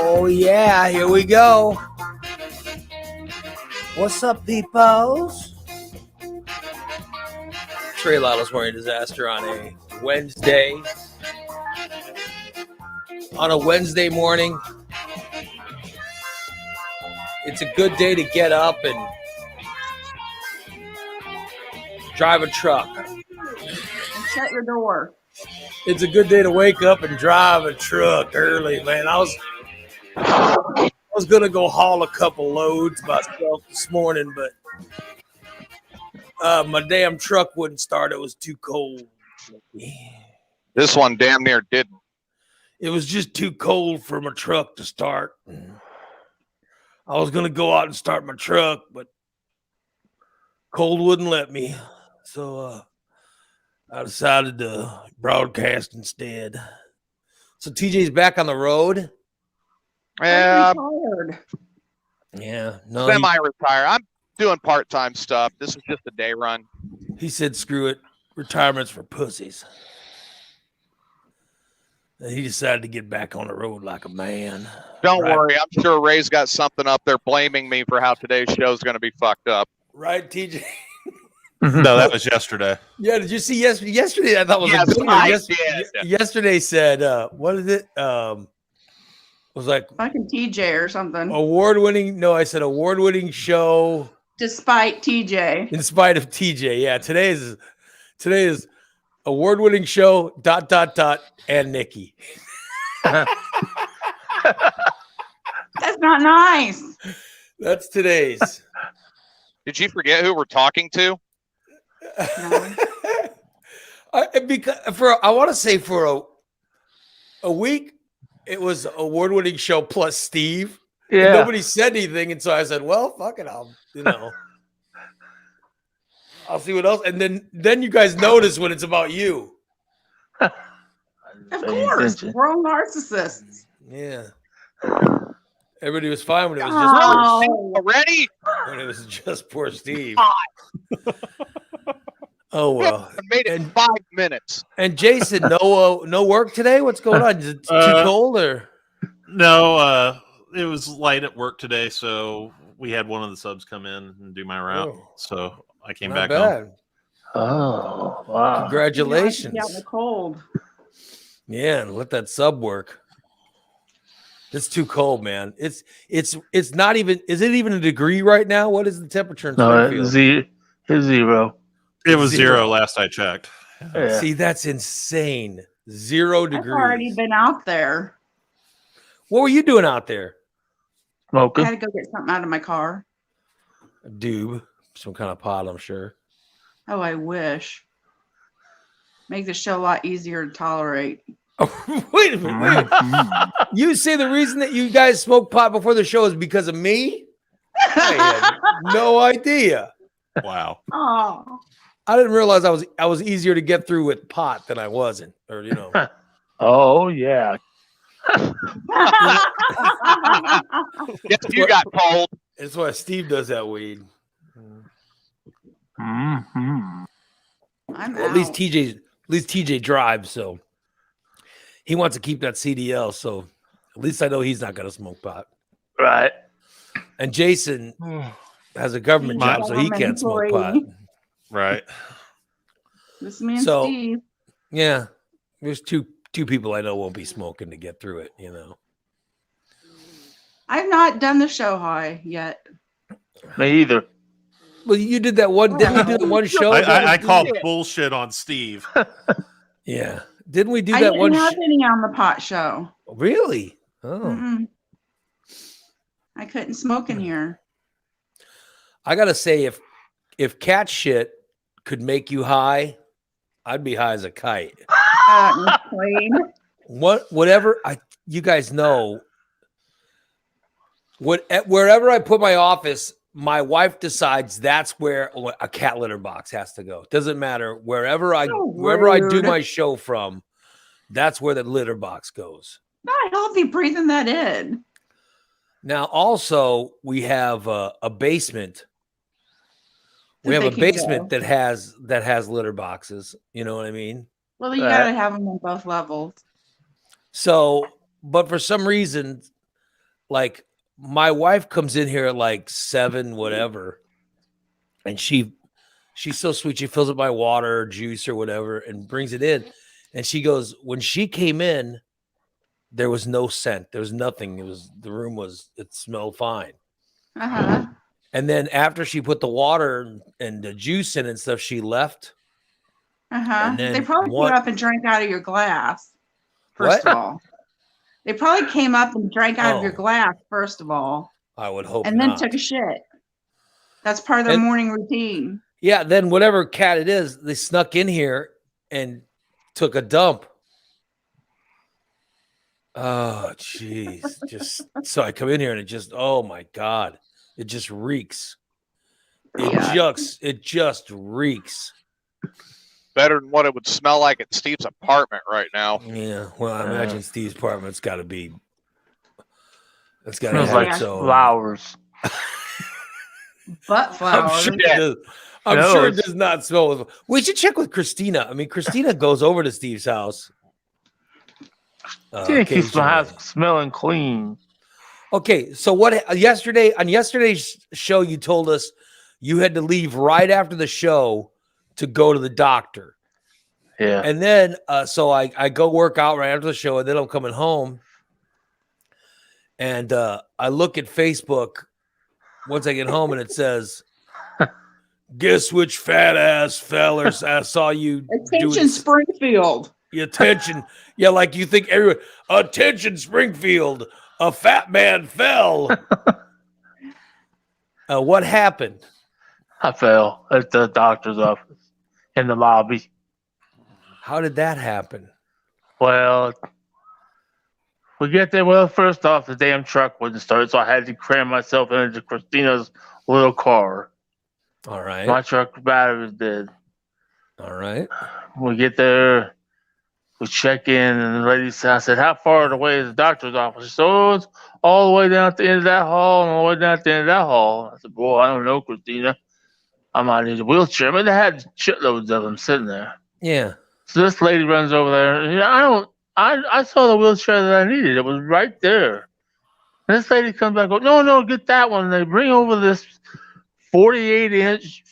Oh, yeah, here we go. What's up, peoples? Trey Lotta's Morning Disaster on a Wednesday. On a Wednesday morning. It's a good day to get up and drive a truck. And shut your door. It's a good day to wake up and drive a truck early, man. I was gonna go haul a couple loads myself this morning, but my damn truck wouldn't start. It was too cold. This one damn near didn't. It was just too cold for my truck to start. I was gonna go out and start my truck, but cold wouldn't let me. So I decided to broadcast instead. So TJ's back on the road. Yeah, Yeah, no. Semi-retire. I'm doing part-time stuff. This is just a day run. He said, "Screw it, retirement's for pussies." And he decided to get back on the road like a man. Don't worry. I'm sure Ray's got something up there blaming me for how today's show is going to be fucked up. Right, TJ? No, that was yesterday. Yeah, did you see yesterday? Yesterday, I thought was a good one. Yesterday said, what is it? Was like fucking TJ or something. Award-winning. No, I said award-winning show. Despite TJ. In spite of TJ. Yeah, today is award-winning show, ... and Nikki. That's not nice. That's today's. Did you forget who we're talking to? No. I want to say for a week, it was award-winning show plus Steve. Yeah. And nobody said anything, and so I said, "Well, fuck it, I'll see what else." And then you guys notice when it's about you. Of course, we're all narcissists. Yeah. Everybody was fine when it was already. When it was just poor Steve. Oh well. I made it in 5 minutes. And Jason, no work today? What's going on? Is it too cold or? No, it was light at work today, so we had one of the subs come in and do my route. Oh, so I came not back bad. home. Oh, wow. Congratulations. Out in the cold. Yeah, and let that sub work. It's too cold, man. It's not even. Is it even a degree right now? What is the temperature in Springfield? It's zero. It was zero last I checked. Yeah. See, that's insane. 0 I've degrees. already been out there. What were you doing out there? I Smoking. had to go get something out of my car. A doob, some kind of pot, I'm sure. Oh, I wish. Make the show a lot easier to tolerate. Oh, wait a minute. You say the reason that you guys smoke pot before the show is because of me? I had no idea. Wow. Oh. I didn't realize I was easier to get through with pot than I wasn't, or Oh, yeah. Guess you got cold. That's why Steve does that weed. Mm-hmm. I'm Well, out. at least TJ drives, so he wants to keep that CDL. So at least I know he's not going to smoke pot. Right. And Jason has a government job, so he can't smoke pot. Right. This man So- Steve. Yeah, there's two people I know won't be smoking to get through it. I've not done the show high yet. Me either. Well, you did that one. Didn't we do the one show? I called bullshit on Steve. Yeah. Didn't we do I that didn't one? have any on the pot show. Really? Oh. Mm-mm. I couldn't smoke in here. I gotta say, if cat shit could make you high, I'd be high as a kite. Plain. Whatever you guys know, wherever I put my office, my wife decides that's where a cat litter box has to go. Doesn't matter wherever I do my show from, that's where the litter box goes. Not healthy breathing that in. Now, also, we have a basement. We That have they a can basement go. that has litter boxes. You know what I mean? Well, you Right. gotta have them on both levels. So, but for some reason, like my wife comes in here at like 7, whatever, and she's so sweet. She fills up my water, or juice, or whatever, and brings it in. And she goes, when she came in, there was no scent. There was nothing. It smelled fine. Uh-huh. And then after she put the water and the juice in and stuff, she left. Uh-huh. And They then probably one, came up and drank out of your glass, first what? of all. They probably came up and drank out of your Oh, glass, first of all, I would hope and then not. took a shit. That's part of their And morning routine. yeah, then whatever cat it is, they snuck in here and took a dump. Oh, jeez. Just so I come in here and it just, oh my God, it just reeks. Yeah. It just reeks. Better than what it would smell like at Steve's apartment right now. Yeah. Well, I imagine Steve's apartment's got to be. It's got to Smells have like its own. flowers. Butt flowers. I'm sure it Knows. does not smell. We should check with Christina. I mean, Christina goes over to Steve's house. She keeps my Occasionally. house smelling clean. Okay, so what on yesterday's show you told us you had to leave right after the show to go to the doctor. Yeah. And then so I go work out right after the show, and then I'm coming home. And I look at Facebook once I get home, and it says, guess which fat ass fellers I saw you Attention, doing Springfield. attention. Yeah, like you think everyone, attention, Springfield, a fat man fell. What happened? I fell at the doctor's office in the lobby. How did that happen? Well, we get there. Well, first off, the damn truck wouldn't start, so I had to cram myself into Christina's little car. All right. My truck battery was dead. All right. We get there, we check in, and the lady said, I said, how far away is the doctor's office? She said, oh, it's all the way down at the end of that hall and all the way down at the end of that hall. I said, boy, I don't know, Christina. I might need a wheelchair. I mean, they had shitloads of them sitting there. Yeah. So this lady runs over there. And I saw the wheelchair that I needed. It was right there. And this lady comes back and goes, no, get that one. And they bring over this 48-inch,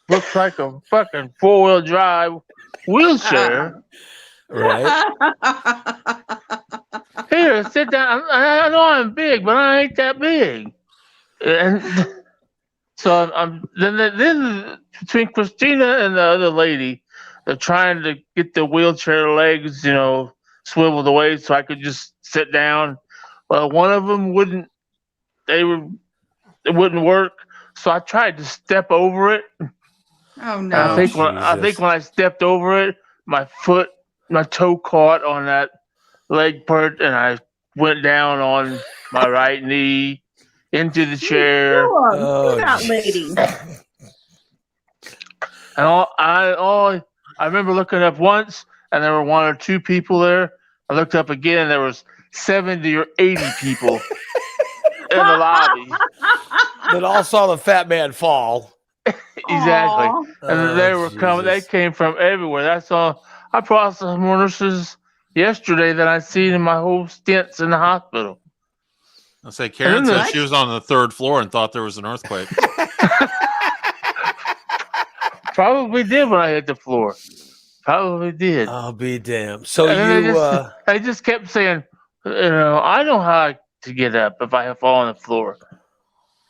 looks like a fucking 4-wheel drive wheelchair. Right. Here, sit down. I know I'm big, but I ain't that big. And so then between Christina and the other lady, they're trying to get the wheelchair legs, swiveled away so I could just sit down. Well, one of them wouldn't. It wouldn't work. So I tried to step over it. Oh And no. I think when I stepped over it, my toe caught on that leg part, and I went down on my right knee into the chair. Oh, Look that lady. And I remember looking up once, and there were 1 or 2 people there. I looked up again, and there was 70 or 80 people in the lobby. That all saw the fat man fall. Exactly. Aw. And they were coming. They Jesus. came from everywhere. That's all. I processed more nurses yesterday than I'd seen in my whole stints in the hospital. I say Karen And then said she was on the 3rd floor and thought there was an earthquake. Probably did when I hit the floor. Probably did. I'll be damned. So And you I just kept saying, I know how to get up if I fall on the floor.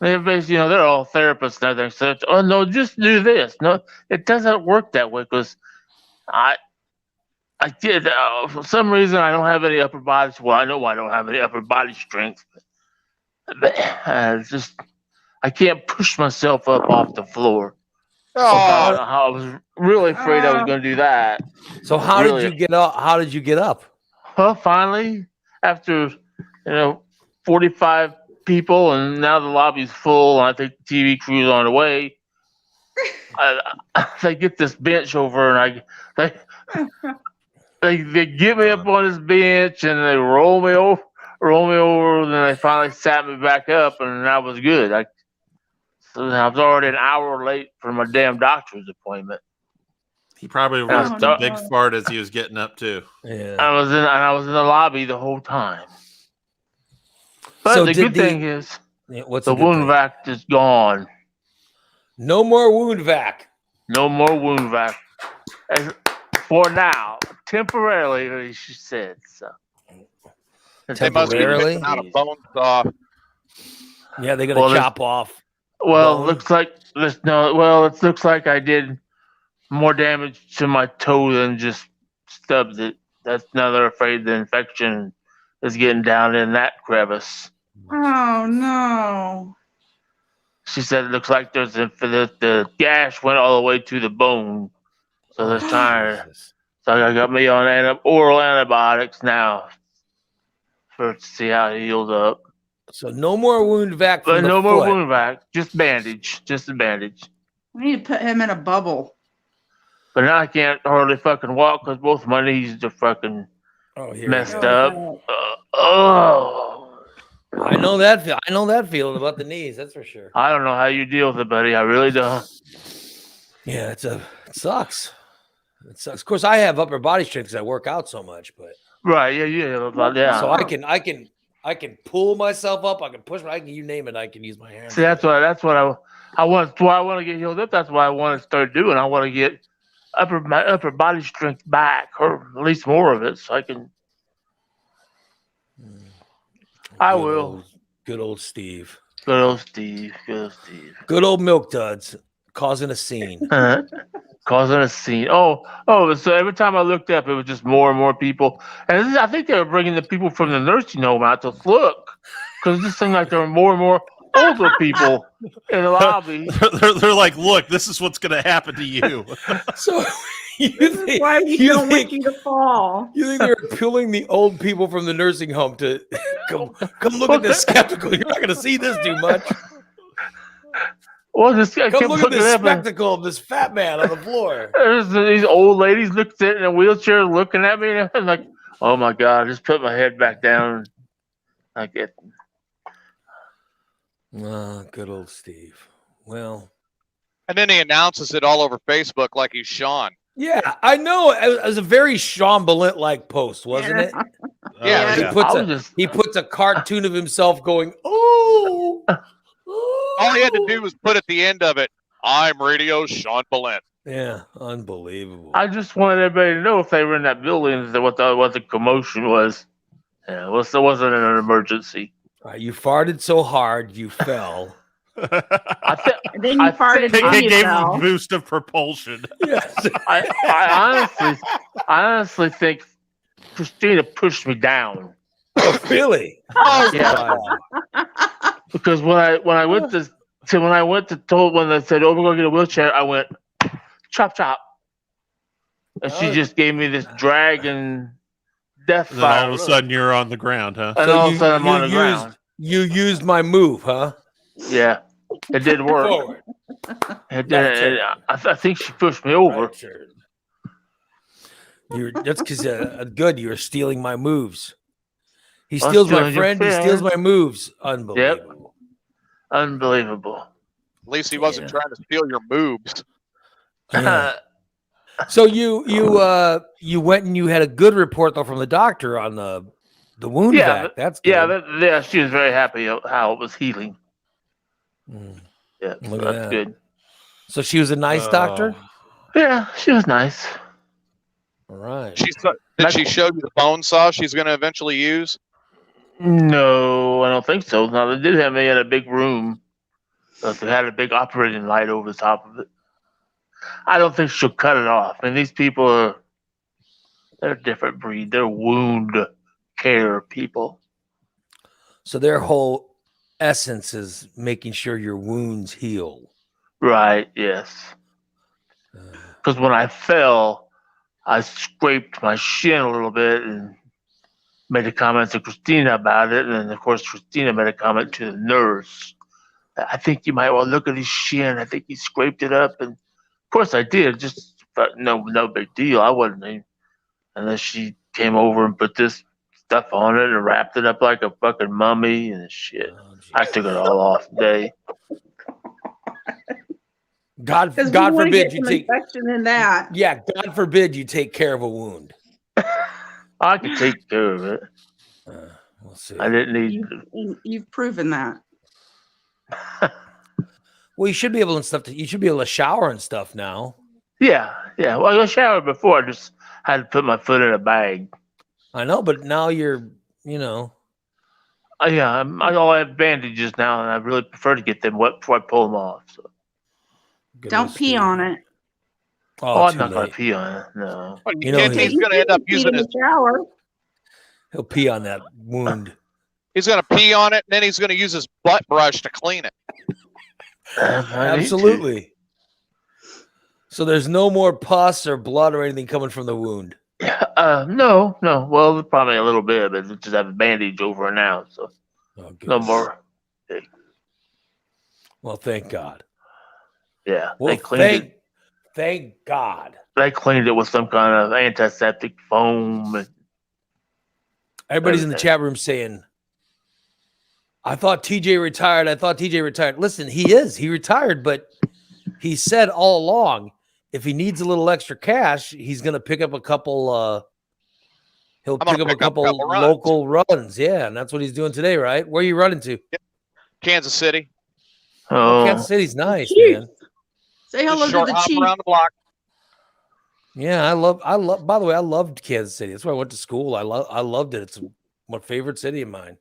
They're basically, they're all therapists and everything. So, oh no, just do this. No, it doesn't work that way because I did for some reason I don't have any upper body. Well, I know I don't have any upper body strength. But, I can't push myself up off the floor. Oh, I was really afraid I was going to do that. so how Really? did you get up? How did you get up? Well, finally, after 45 people, and now the lobby's full, and I think the TV crew's on the way. They get this bench over, and they get me up on this bench, and they roll me rolled me over, and then they finally sat me back up, and I was good. So I was already an hour late for my damn doctor's appointment. He probably I ripped a start- big fart as he was getting up too. Yeah. I was in the lobby the whole time. But So the did good thing is Yeah, what's the the good wound thing? vac is gone. No more wound vac. No more wound vac. For now, temporarily, she said. So. They must be Temporarily? missing out a bone saw. Yeah, they're gonna Well, chop off. Well, Bone? looks like this. No, well, it looks like I did more damage to my toe than just stubbed it. That's now they're afraid the infection is getting down in that crevice. Oh no. She said it looks like the gash went all the way to the bone. So they're trying. Jesus. So I got me on oral antibiotics now to see how it heals up. So no more wound vac from But the no foot. more wound vac, just bandage, just a bandage. We need to put him in a bubble. But now I can't hardly fucking walk because both my knees are fucking Oh, here messed we go. up. Oh, I know that. I know that feeling about the knees. That's for sure. I don't know how you deal with it, buddy. I really don't. Yeah, it sucks. It sucks. Of course, I have upper body strength because I work out so much, but Right? Yeah. But yeah. so I can pull myself up. I can push. You name it. I can use my hands. See, that's what I want. Why I want to get healed up. That's what I want to start doing. I want to get my upper body strength back, or at least more of it, so I can. I Good will. old- Good old Steve. Good old Steve. Good old Steve. Good old Milk Duds causing a scene. Causing a scene. Oh! So every time I looked up, it was just more and more people, and I think they were bringing the people from the nursing home out to look, because this seemed like there were more and more older people in the lobby. They're like, look, this is what's going to happen to you. So you This is think, why we you don't think- want you to fall. you think they're pulling the old people from the nursing home to come look at this spectacle? You're not going to see this too much. Well, just I Come kept look at looking this up, and spectacle of this fat man on the floor. there's these old ladies sitting in a wheelchair looking at me, and I'm like, "Oh my god!" I just put my head back down. I get. Good old Steve. Well, And then he announces it all over Facebook like he's Sean. yeah, I know. It was a very Sean Balint like post, wasn't it? Yeah, He yeah. puts I a was just- he puts a cartoon of himself going, oh. All he had to do was put at the end of it, I'm Radio Sean Balint. Yeah, unbelievable. I just wanted everybody to know if they were in that building what the commotion was. Yeah, it wasn't an emergency. You farted so hard you fell. I think And then you I farted think when It you gave him a fell. boost of propulsion. Yes. I honestly think Christina pushed me down. Oh, really? Yeah. Wow. Because when I went to when they said, "Oh, we're gonna get a wheelchair," I went chop chop, and she Oh. just gave me this dragon death And then fire. all of a look. sudden you're on the ground, huh? and So all of you- a sudden I'm you on the used- ground. You used my move, huh? Yeah, it did work. Forward. It did, Left turn. I think she pushed me over. Right turn. That's because good. You were stealing my moves. He I'm steals my stealing your friend. He steals friend. my moves. Unbelievable. Unbelievable. At least he wasn't Yeah. trying to steal your moves. Yeah. So you went and you had a good report though from the doctor on the wound Yeah, vac. That's good. yeah, she was very happy how it was healing. Mm. Yeah, Look at that's that. good. So she was a nice doctor. Yeah, she was nice. All right. Did she show you the bone saw she's going to eventually use? No, I don't think so. No, they did have me in a big room. But they had a big operating light over the top of it. I don't think she'll cut it off. I mean, these people they're a different breed. They're wound care people. So their whole essence is making sure your wounds heal. Right, yes. Because when I fell, I scraped my shin a little bit and made a comment to Christina about it. And then, of course, Christina made a comment to the nurse. I think you might want to look at his shin. I think he scraped it up. And, of course, I did. Just but no big deal. I wasn't. And then she came over and put this stuff on it and wrapped it up like a fucking mummy and shit. Oh, geez. I took it all off today. God Because we want to forbid get you some take. infection in that. Yeah, God forbid you take care of a wound. I can take care of it. We'll see. I didn't need. You've proven that. Well, you should be able you should be able to shower and stuff now. Yeah. Well, I showered before. I just had to put my foot in a bag. I know, but now you're, you know. Yeah, I all have bandages now, and I really prefer to get them wet before I pull them off. So. Don't pee on it. Oh, I'm too not going late. to pee on it. No. Well, You know, he's going to end up Pee using in his. the shower. He'll pee on that wound. He's going to pee on it, and then he's going to use his butt brush to clean it. I need to. Absolutely. So there's no more pus or blood or anything coming from the wound. No. Well, probably a little bit, but I just have a bandage over it now, so Oh, good. no more. Well, thank God. Yeah, Well, they cleaned it. Thank God. They cleaned it with some kind of antiseptic foam. And Everybody's in the everything. chat room saying, I thought TJ retired. Listen, he is. He retired, but he said all along, if he needs a little extra cash, he's going to pick up a couple. He'll I'm gonna pick up a pick up a couple couple runs. local runs. Yeah, and that's what he's doing today, right? Where are you running to? Kansas City. Oh, oh, Kansas City's nice, Chief. man. Say hello Just short to the hop chief. around the block. Yeah, I love. By the way, I loved Kansas City. That's where I went to school. I loved it. It's my favorite city of mine.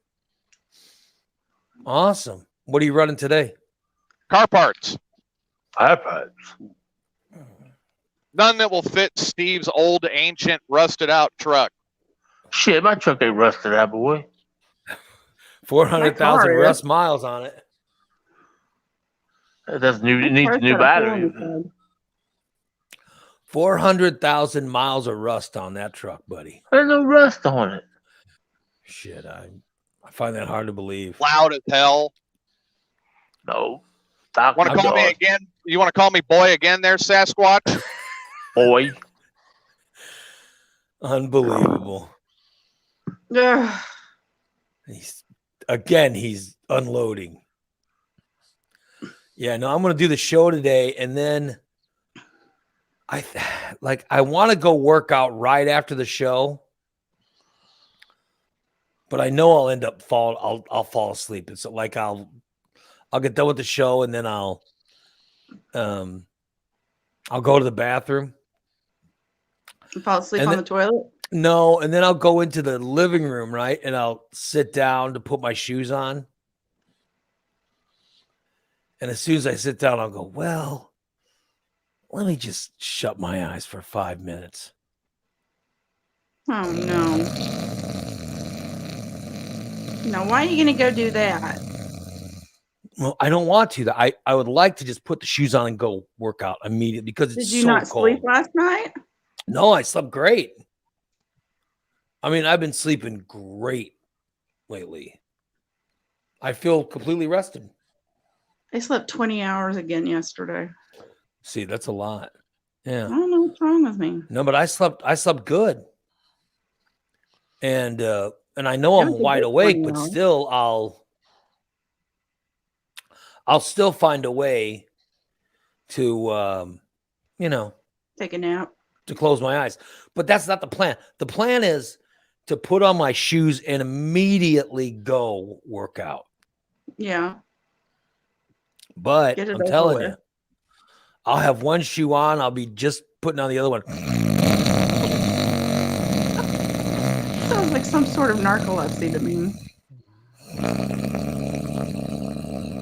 Awesome. What are you running today? Car parts. iPads. None that will fit Steve's old, ancient, rusted out truck. Shit, my truck ain't rusted out, boy. 400,000 My car is. rust miles on it. It needs a Car's new got a hole in battery. its head. 400,000 miles of rust on that truck, buddy. There's no rust on it. Shit, I find that hard to believe. Loud as hell. No. Doc, Want to call me again? You want to call me boy again there, Sasquatch? boy. Unbelievable. Ugh. He's unloading. Yeah, no, I'm going to do the show today, and then I want to go work out right after the show, but I know I'll end up I'll fall asleep. It's like I'll get done with the show, and then I'll go to the bathroom. You fall asleep And on then- the toilet? No, and then I'll go into the living room, right? And I'll sit down to put my shoes on. And as soon as I sit down, I'll go, well, let me just shut my eyes for 5 minutes. Oh, no. Now, why are you going to go do that? Well, I don't want to. I would like to just put the shoes on and go work out immediately because it's Did you so not cold. sleep last night? No, I slept great. I mean, I've been sleeping great lately. I feel completely rested. I slept 20 hours again yesterday. See, that's a lot. I Yeah. don't know what's wrong with me. No, but I slept good. And I know That I'm was a wide good awake, 20 but hours. still I'll still find a way to Take a nap. to close my eyes. But that's not the plan. The plan is to put on my shoes and immediately go work out. Yeah. But Get it I'm over telling with. you, I'll have one shoe on. I'll be just putting on the other one. Sounds like some sort of narcolepsy to me.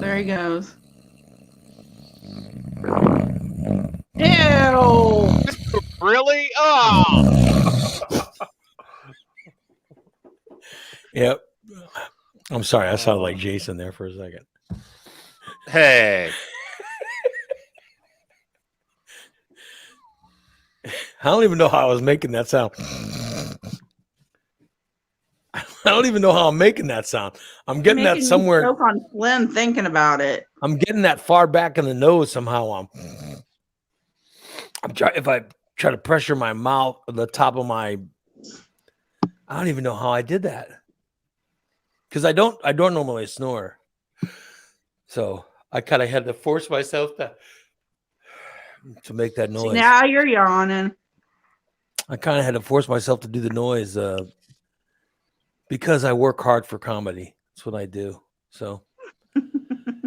There he goes. Ew! Really? Oh, Yep. I'm sorry. I sounded like Jason there for a second. Hey, I don't even know how I was making that sound. I don't even know how I'm making that sound. I'm getting that Making me somewhere. choke on phlegm thinking about it. I'm getting that far back in the nose somehow. I'm trying. If I try to pressure my mouth, the top of my, I don't even know how I did that. Because I don't normally snore. So I kind of had to force myself to make that See, noise. now you're yawning. I kind of had to force myself to do the noise because I work hard for comedy. That's what I do. So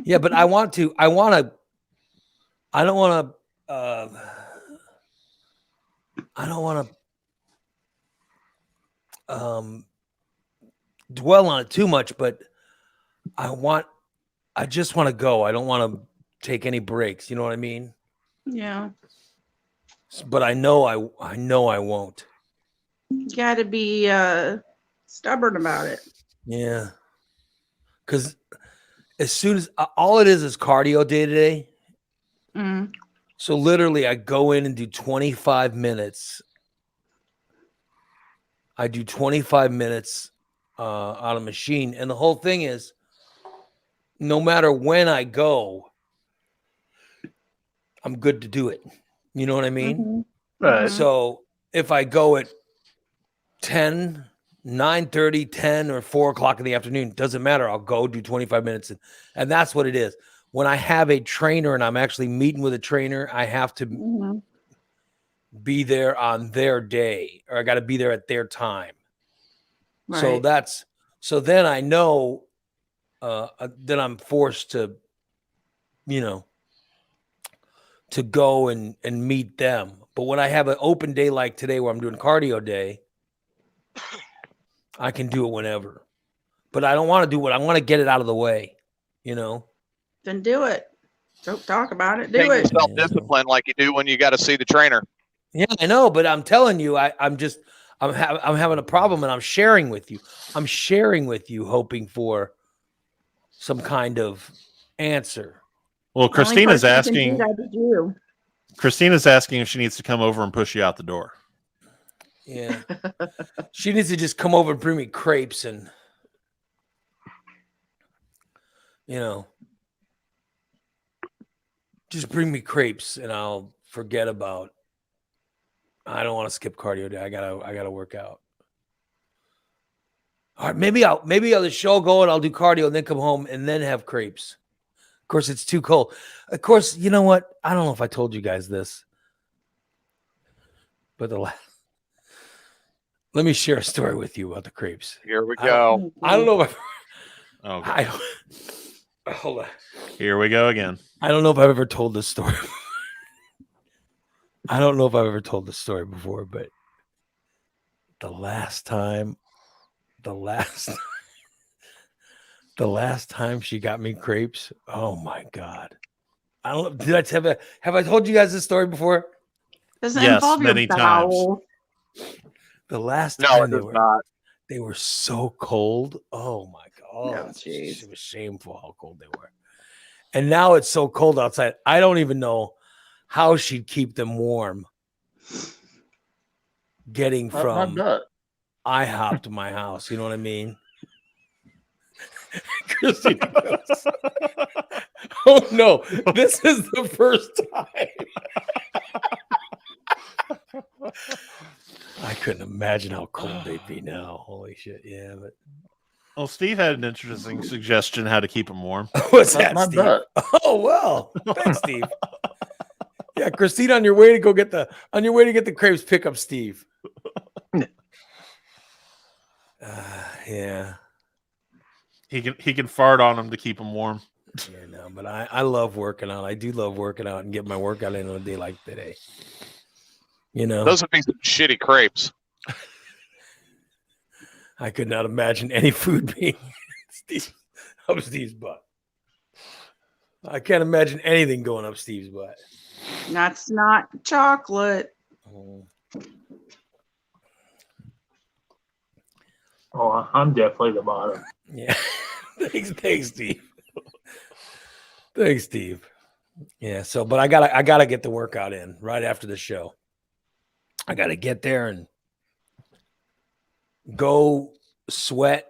yeah, but I don't want to dwell on it too much, but I just want to go. I don't want to take any breaks. You know what I mean? Yeah. But I know I won't. You got to be stubborn about it. Yeah. Because as soon as all it is cardio day to day. Mm. So literally I go in and do 25 minutes. I do 25 minutes on a machine. And the whole thing is, no matter when I go, I'm good to do it. You know what I mean? Mhm. Right. So if I go at 10, 9:30, 10, or 4 o'clock in the afternoon, doesn't matter. I'll go do 25 minutes. And that's what it is. When I have a trainer and I'm actually meeting with a trainer, I have to Mhm. be there on their day, or I got to be there at their time. Right. So then I know that I'm forced to, to go and meet them. But when I have an open day like today where I'm doing cardio day, I can do it whenever. But I don't want to do it. I want to get it out of the way, Then do it. Don't talk about it. Do Take it. yourself discipline like you do when you got to see the trainer. Yeah, I know, but I'm telling you, I'm having a problem, and I'm sharing with you. I'm sharing with you, hoping for some kind of answer. Well, The only Christina's person who can asking. do that is you. Christina's asking if she needs to come over and push you out the door. Yeah, she needs to just come over and bring me crepes, and just bring me crepes, and I'll forget about. I don't want to skip cardio day. I gotta work out. All right, maybe I'll the show go and I'll do cardio and then come home and then have crepes. Of course, it's too cold. Of course, you know what? I don't know if I told you guys this, but let me share a story with you about the crepes. Here we go. I don't know if Oh, God. hold on. Here we go again. I don't know if I've ever told this story. I don't know if I've ever told this story before, but the last time she got me crepes, oh my God. I don't know. Have I told you guys this story before? Does it Yes, involve your many times. bowels? The last No, time it does not. they were so cold. Oh my God. Oh, jeez. It was shameful how cold they were. And now it's so cold outside. I don't even know how she'd keep them warm. Getting from IHOP to my house. You know what I mean? Christina goes, oh no, this is the first time. I couldn't imagine how cold they'd be now. Holy shit. Yeah, but Well, Steve had an interesting suggestion how to keep them warm. what's that, My Steve? butt. Oh well. Thanks, Steve. Yeah, Christine, on your way to get the crepes, pick up Steve. Yeah. He can fart on them to keep them warm. Yeah, no, but I love working out. I do love working out and getting my workout in on a day like today. Those would be some shitty crepes. I could not imagine any food being up Steve's butt. I can't imagine anything going up Steve's butt. That's not chocolate. Oh, I'm definitely the bottom. Yeah. Thanks, Steve. Thanks, Steve. Yeah. So, but I gotta get the workout in right after the show. I gotta get there and go sweat,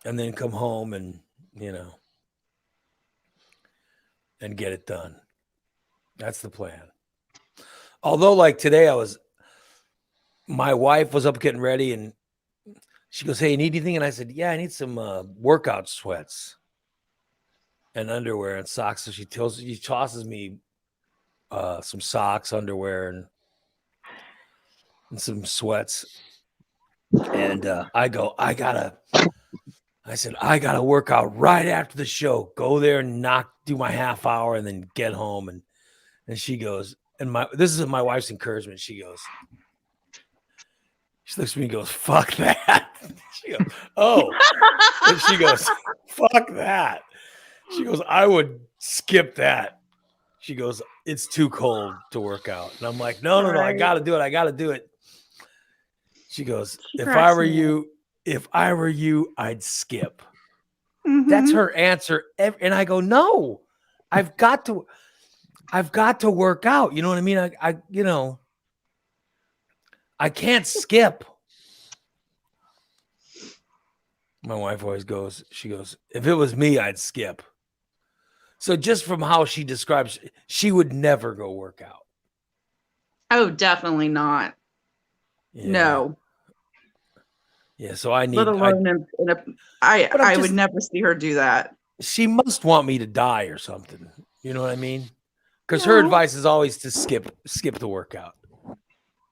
and then come home and and get it done. That's the plan. Although, like today, my wife was up getting ready, and She goes, "Hey, you need anything?" And I said, "Yeah, I need some workout sweats and underwear and socks." So she tosses me some socks, underwear, and some sweats. And I said, "I gotta work out right after the show. Go there and do my half hour, and then get home." And she goes, and this is my wife's encouragement. She looks at me and goes, "Fuck that." She goes, "Oh," and she goes, "Fuck that." She goes, "I would skip that." She goes, "It's too cold to work out." And I'm like, no, I Right. gotta do it. I gotta do it. She goes, She if I cracks were me you, I'd skip. up. That's Mhm. her answer. And I go, no, I've got to work out. You know what I mean? I can't skip. My wife always goes, she goes, "If it was me, I'd skip." So just from how she describes, she would never go work out. Oh, definitely not. Yeah. No. Yeah. So I Let need, alone in a But I'm I would just- never see her do that. she must want me to die or something. You know what I mean? Because her No. advice is always to skip the workout.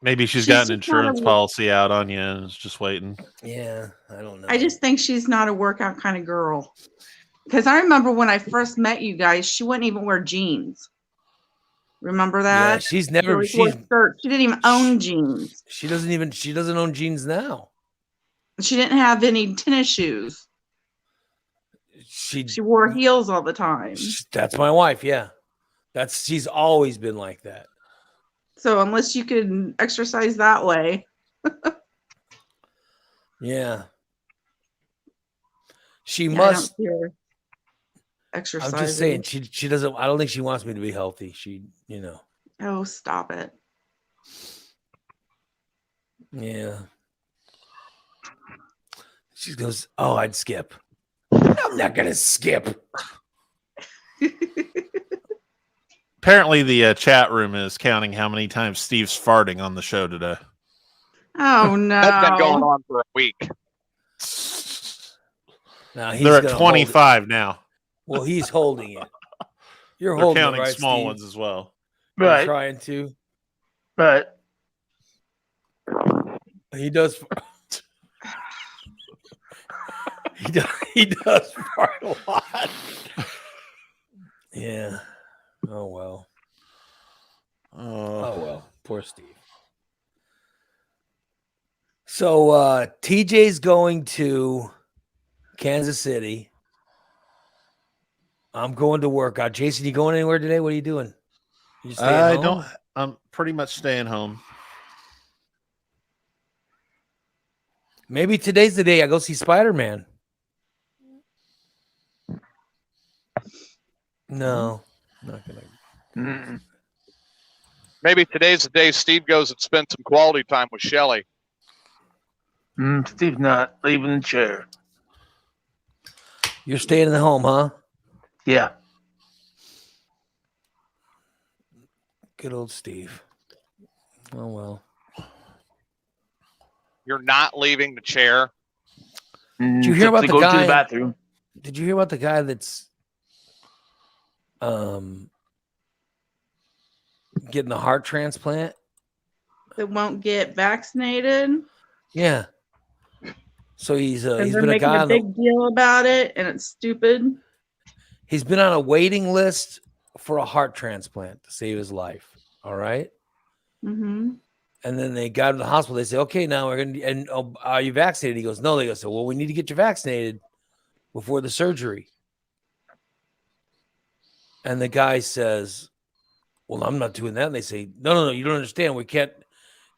Maybe she's She's got an just not insurance a- policy out on you and is just waiting. Yeah, I don't know. I just think she's not a workout kind of girl. Because I remember when I first met you guys, she wouldn't even wear jeans. Remember that? Yeah, she's She never. always wore skirts. She didn't even own jeans. She doesn't own jeans now. She didn't have any tennis shoes. She wore heels all the time. That's my wife. Yeah, she's always been like that. So unless you can exercise that way, Yeah, she yeah, must. I don't see her exercising. I'm just saying she doesn't. I don't think she wants me to be healthy. Oh, stop it. Yeah. She goes, "Oh, I'd skip." I'm not gonna skip. Apparently, the chat room is counting how many times Steve's farting on the show today. Oh no. That's been going on for a week. Now They're at gonna hold it. 25 now. Well, he's holding it. You're They're holding counting it, right, small Steve? ones as well. Are you Right. trying to. Right. He does. He does fart a lot. Yeah. Oh well. Oh well. Poor Steve. So TJ's going to Kansas City. I'm going to work out. Jason, you going anywhere today? What are you doing? You staying I home? don't. I'm pretty much staying home. Maybe today's the day I go see Spider-Man. No, not gonna. Mm. Maybe today's the day Steve goes and spends some quality time with Shelly. Steve's not leaving the chair. You're staying in the home, huh? Yeah. Good old Steve. Oh well. You're not leaving the chair. Did you hear Except about to the go to guy? the bathroom? Did you hear about the guy that's getting the heart transplant? That won't get vaccinated. Yeah. So he's And they're been a making guy a big deal about it, and it's stupid. he's been on a waiting list for a heart transplant to save his life. All right. Mm-hmm. And then they got him to the hospital. They say, "Okay, now we're gonna." And are you vaccinated? He goes, "No." They go, "So well, we need to get you vaccinated before the surgery." And the guy says, "Well, I'm not doing that." And they say, "No, you don't understand. We can't.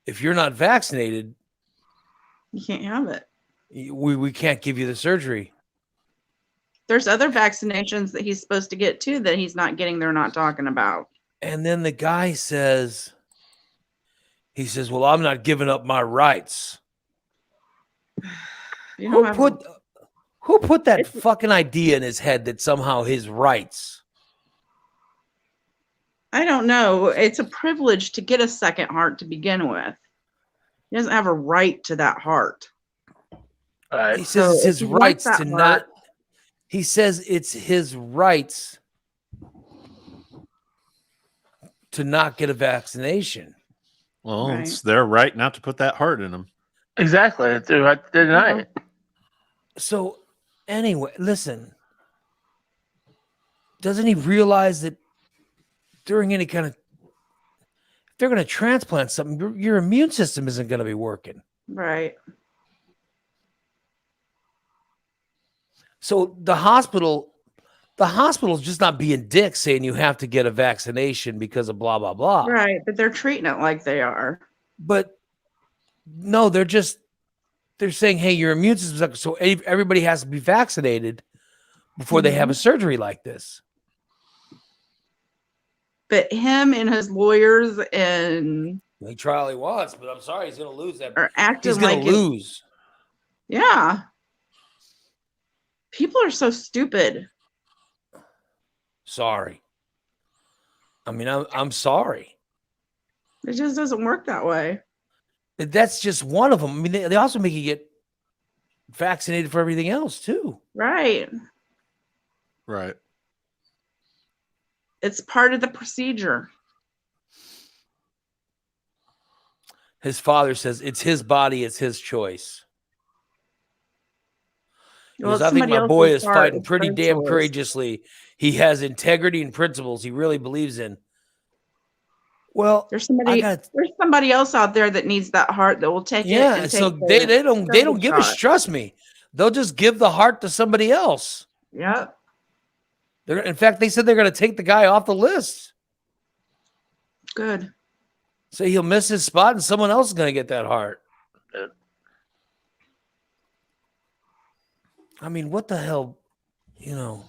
If you're not vaccinated, You can't have it. we can't give you the surgery." There's other vaccinations that he's supposed to get too that he's not getting. They're not talking about. And then the guy says, "Well, I'm not giving up my rights." You don't Who put that It's- fucking idea in his head that somehow his rights? I don't know. It's a privilege to get a second heart to begin with. He doesn't have a right to that heart. Right. He says So it's if his he wants rights that to heart- not. He says it's his rights to not get a vaccination. Well, Right. it's their right not to put that heart in them. Exactly. They're right to deny Yeah. it. So, anyway, listen. Doesn't he realize that during any kind of, if they're going to transplant something, your immune system isn't going to be working. Right. So the hospital's just not being dicks saying you have to get a vaccination because of blah blah blah. Right. But they're treating it like they are. But no, they're saying, hey, your immune system's so everybody has to be vaccinated before they have a surgery like this. But him and his lawyers and He try all he wants, but I'm sorry, he's going to lose that. are acting He's going like to lose. Yeah. People are so stupid. Sorry. I mean, I'm sorry. It just doesn't work that way. That's just one of them. I mean, they also make you get vaccinated for everything else too. Right. Right. It's part of the procedure. His father says it's his body, it's his choice. He Well, goes, it's I think somebody my boy else's is heart, fighting it's pretty their damn choice. courageously. He has integrity and principles he really believes in. Well, There's I somebody else out there that needs that heart that will take it. yeah, And so take they don't the give a shot. trust me. They'll just give the heart to somebody else. Yep. In fact, they said they're going to take the guy off the list. Good. So he'll miss his spot and someone else is going to get that heart. I mean, what the hell, you know?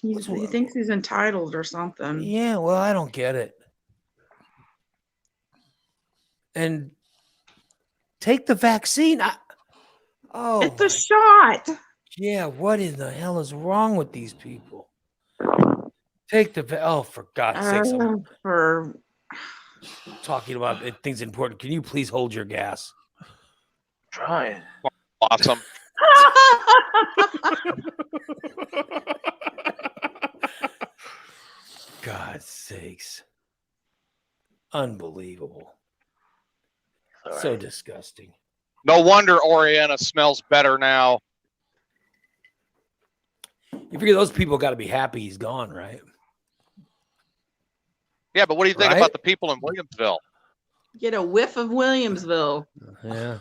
He thinks he's entitled or something. Yeah, well, I don't get it. And take the vaccine. It's a shot. Yeah, what in the hell is wrong with these people? Take the oh, for God's sakes! I'm For talking about things important. Can you please hold your gas? Trying. Awesome. God's sakes. Unbelievable. Sorry. So disgusting. No wonder Oriana smells better now. You figure those people got to be happy he's gone, right? Yeah, but what do you think Right? about the people in Williamsville? Get a whiff of Williamsville. Yeah.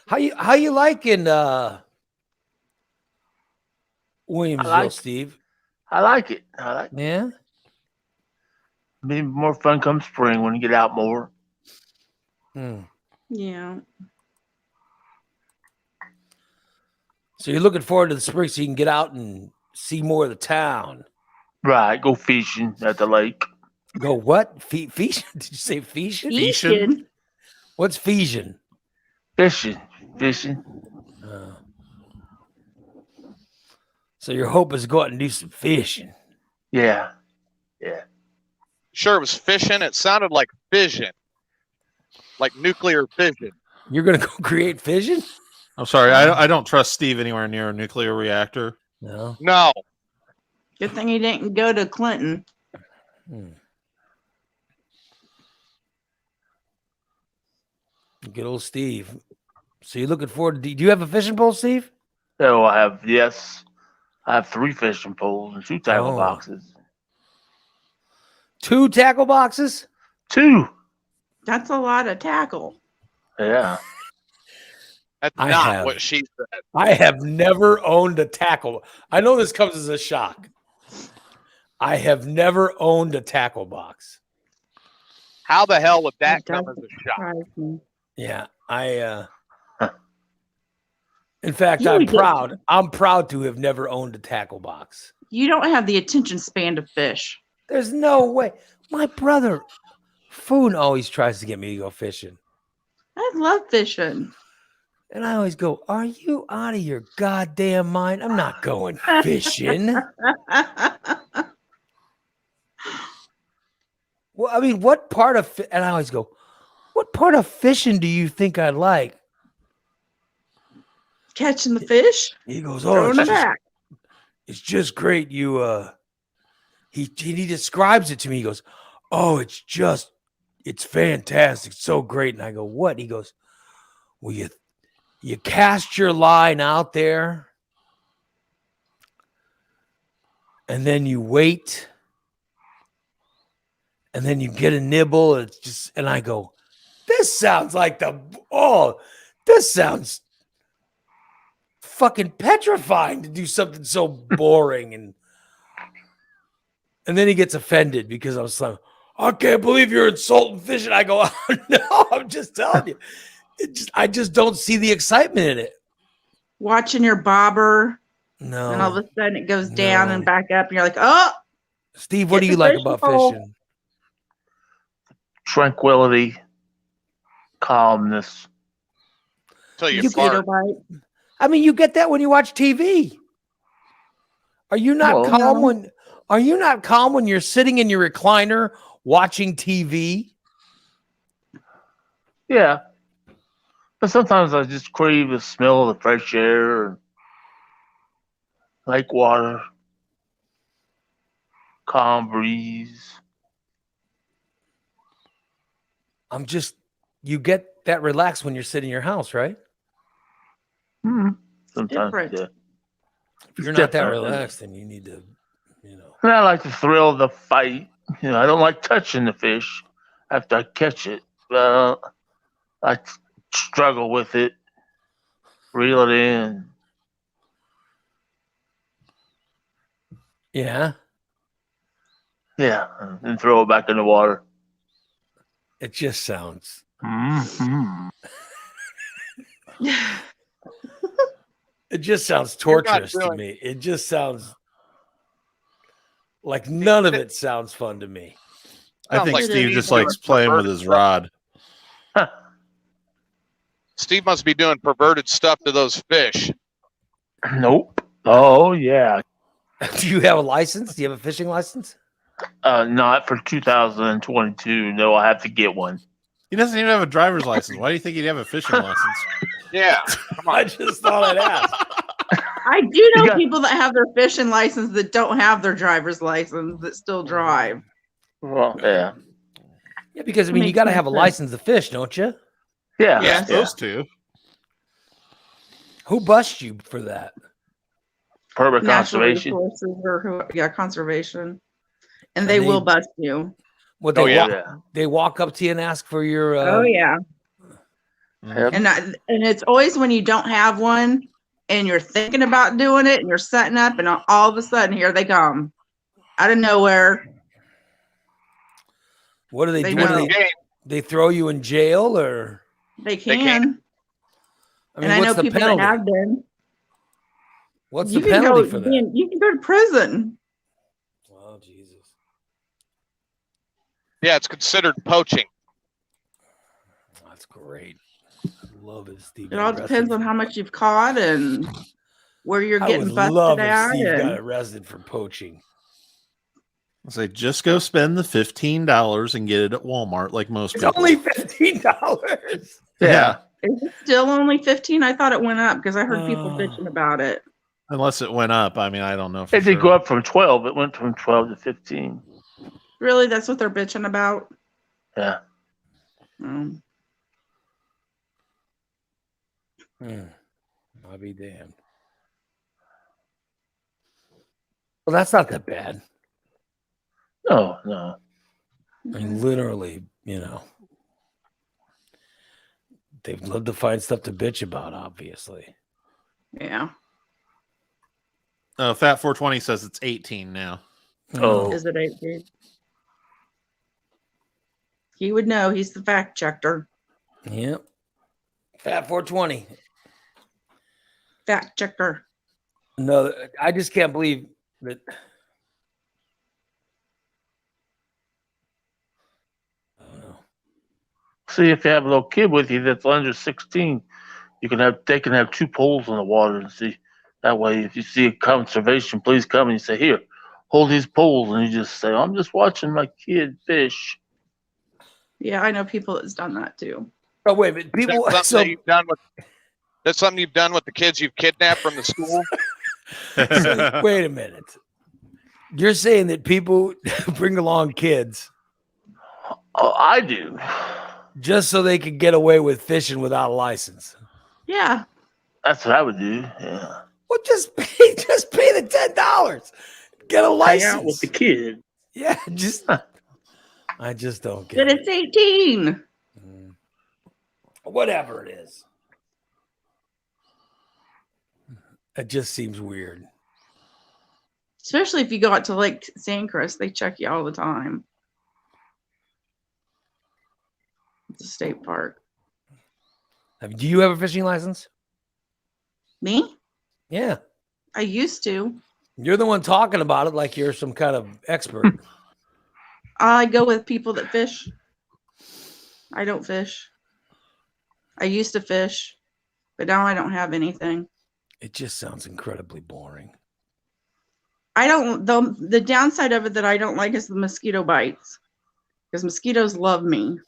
How you liking Williamsville, Steve? I like it. I like it. Yeah. Maybe more fun come spring when you get out more. Yeah. So you're looking forward to the spring so you can get out and see more of the town. Right. Go fishing at the lake. Go what? Fishing? Did you say fishing? Fishing. What's fishing? Fishing. So your hope is to go out and do some fishing. Yeah. Sure, it was fission. It sounded like fission, like nuclear fission. You're gonna go create fission? I'm sorry. I don't trust Steve anywhere near a nuclear reactor. No. No, Good thing he didn't go to Clinton. Good old Steve. So you're looking forward to? Do you have a fishing pole, Steve? So I have 3 fishing poles and 2 tackle Oh. boxes. 2 tackle boxes? 2. That's a lot of tackle. Yeah. that's I not have. what she said. I have never owned a tackle. I know this comes as a shock. I have never owned a tackle box. How the hell would that It come does as a shock? surprise me. Yeah, in fact, You I'm would get- proud. I'm proud to have never owned a tackle box. You don't have the attention span to fish. There's no way. My brother, Foon, always tries to get me to go fishing. I love fishing. And I always go, are you out of your goddamn mind? I'm not going fishing. Well, I mean, what part of and I always go, what part of fishing do you think I like? catching the fish, He goes, "Oh, throwing it back. it's just great. You he describes it to me. He goes, "Oh, it's fantastic. It's so great." And I go, "What?" He goes, "Well, you cast your line out there and then you wait and then you get a nibble. It's just," and I go, "This sounds like this sounds fucking petrifying to do something so boring." And then he gets offended because I was like, "I can't believe you're insulting fish." And I go, "Oh, no, I'm just telling you. I just don't see the excitement in it." Watching your bobber, No. and all of a sudden it goes down and No. back up, and you're like, "Oh, Steve, what Get do you the like fishing about pole. fishing? Tranquility, calmness. Till you mosquito fart. bite." I mean, you get that when you watch TV. Are you not Well, calm no. when you're sitting in your recliner watching TV? Yeah. But sometimes I just crave the smell of the fresh air, and lake water, calm breeze. You get that relaxed when you're sitting in your house, right? Sometimes, different. yeah. If you're It's not that different, isn't it? relaxed, then you need to, And I like the thrill of the fight. I don't like touching the fish after I catch it. I struggle with it, reel it in. yeah. Yeah, and throw it back in the water. It just sounds. Mm-hmm. It just sounds You're not torturous to doing- me. It just sounds like none of it sounds fun to me. I Sounds think like Steve Steve just doing likes playing with perverted his stuff. rod. Steve must be doing perverted stuff to those fish. Nope. Oh, yeah. Do you have a license? Do you have a fishing license? Not for 2022. No, I have to get one. He doesn't even have a driver's license. Why do you think he'd have a fishing license? Yeah. Come on. I just thought I'd ask. I do know got- people that have their fishing license that don't have their driver's license that still drive. Well, yeah. Yeah, because I mean, you Makes got to no have a sense. license to fish, don't you? Yeah. Yeah. You're supposed to. Who busts you for that? Permit Natural conservation. resources or conservation. And And they they- will bust you. What Oh, they yeah. walk, they walk up to you and ask for your. Oh yeah. Yep. And it's always when you don't have one and you're thinking about doing it and you're setting up and all of a sudden here they come out of nowhere. What do they They do? What do know. Game. they throw you in jail or? They can. can. I mean, And I know what's the people penalty? that have been. What's You the can penalty go for that? you can go to prison. Oh Jesus! Yeah, it's considered poaching. That's great. I love it, Steve. It all depends on how much you've caught and where you're I getting would busted love if at. Steve got And arrested for poaching. I say, just go spend the $15 and get it at Walmart, like most It's people. only $15. Yeah. is it still only 15? I thought it went up because I heard people Uh, bitching about it. Unless it went up. I mean, I don't know. For It did sure. go up from 12. It went from 12 to 15. Really, that's what they're bitching about. Yeah. Um, I'll be damned. Well, that's not that bad. No, no. I mean, literally, they'd love to find stuff to bitch about, obviously. yeah. Fat 420 says it's 18 now. Oh. Is it 18? He would know. He's the fact checker. Yep. Fat 420. Fact checker. No, I just can't believe that. I don't know. See, if you have a little kid with you that's under 16, they can have 2 poles in the water and see. That way, if you see a conservation, please come and you say, "Here, hold these poles," and you just say, "I'm just watching my kid fish." Yeah, I know people that's done that too. Oh, wait a minute. Is that People, something that you've done with That's something you've done with the kids you've kidnapped from the school? So, wait a minute. You're saying that people bring along kids Oh, I do. just so they can get away with fishing without a license? Yeah. That's what I would do. Yeah. Well, just pay the $10. Get a Hang license. out with the kid. Yeah, I just don't get But it. it's 18. Whatever it is. It just seems weird. Especially if you go out to Lake Sandcrest, they check you all the time. It's a state park. Do you have a fishing license? Me? Yeah. I used to. You're the one talking about it like you're some kind of expert. I go with people that fish. I don't fish. I used to fish, but now I don't have anything. It just sounds incredibly boring. I don't, the downside of it that I don't like is the mosquito bites, because mosquitoes love me.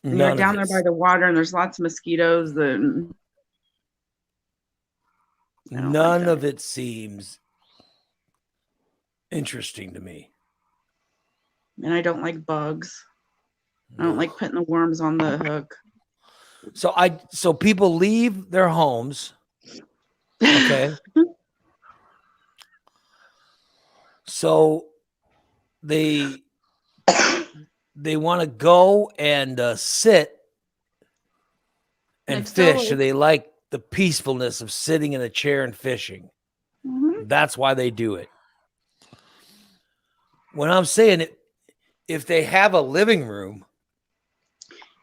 And you're down there by the water and there's lots of mosquitoes. Then None of it seems interesting to me. And I don't like bugs. I don't like putting the worms on the hook. So people leave their homes. Okay. So they want to go and sit and Next fish. door. Or they like the peacefulness of sitting in a chair and fishing. Mhm. That's why they do it. When I'm saying it, if they have a living room,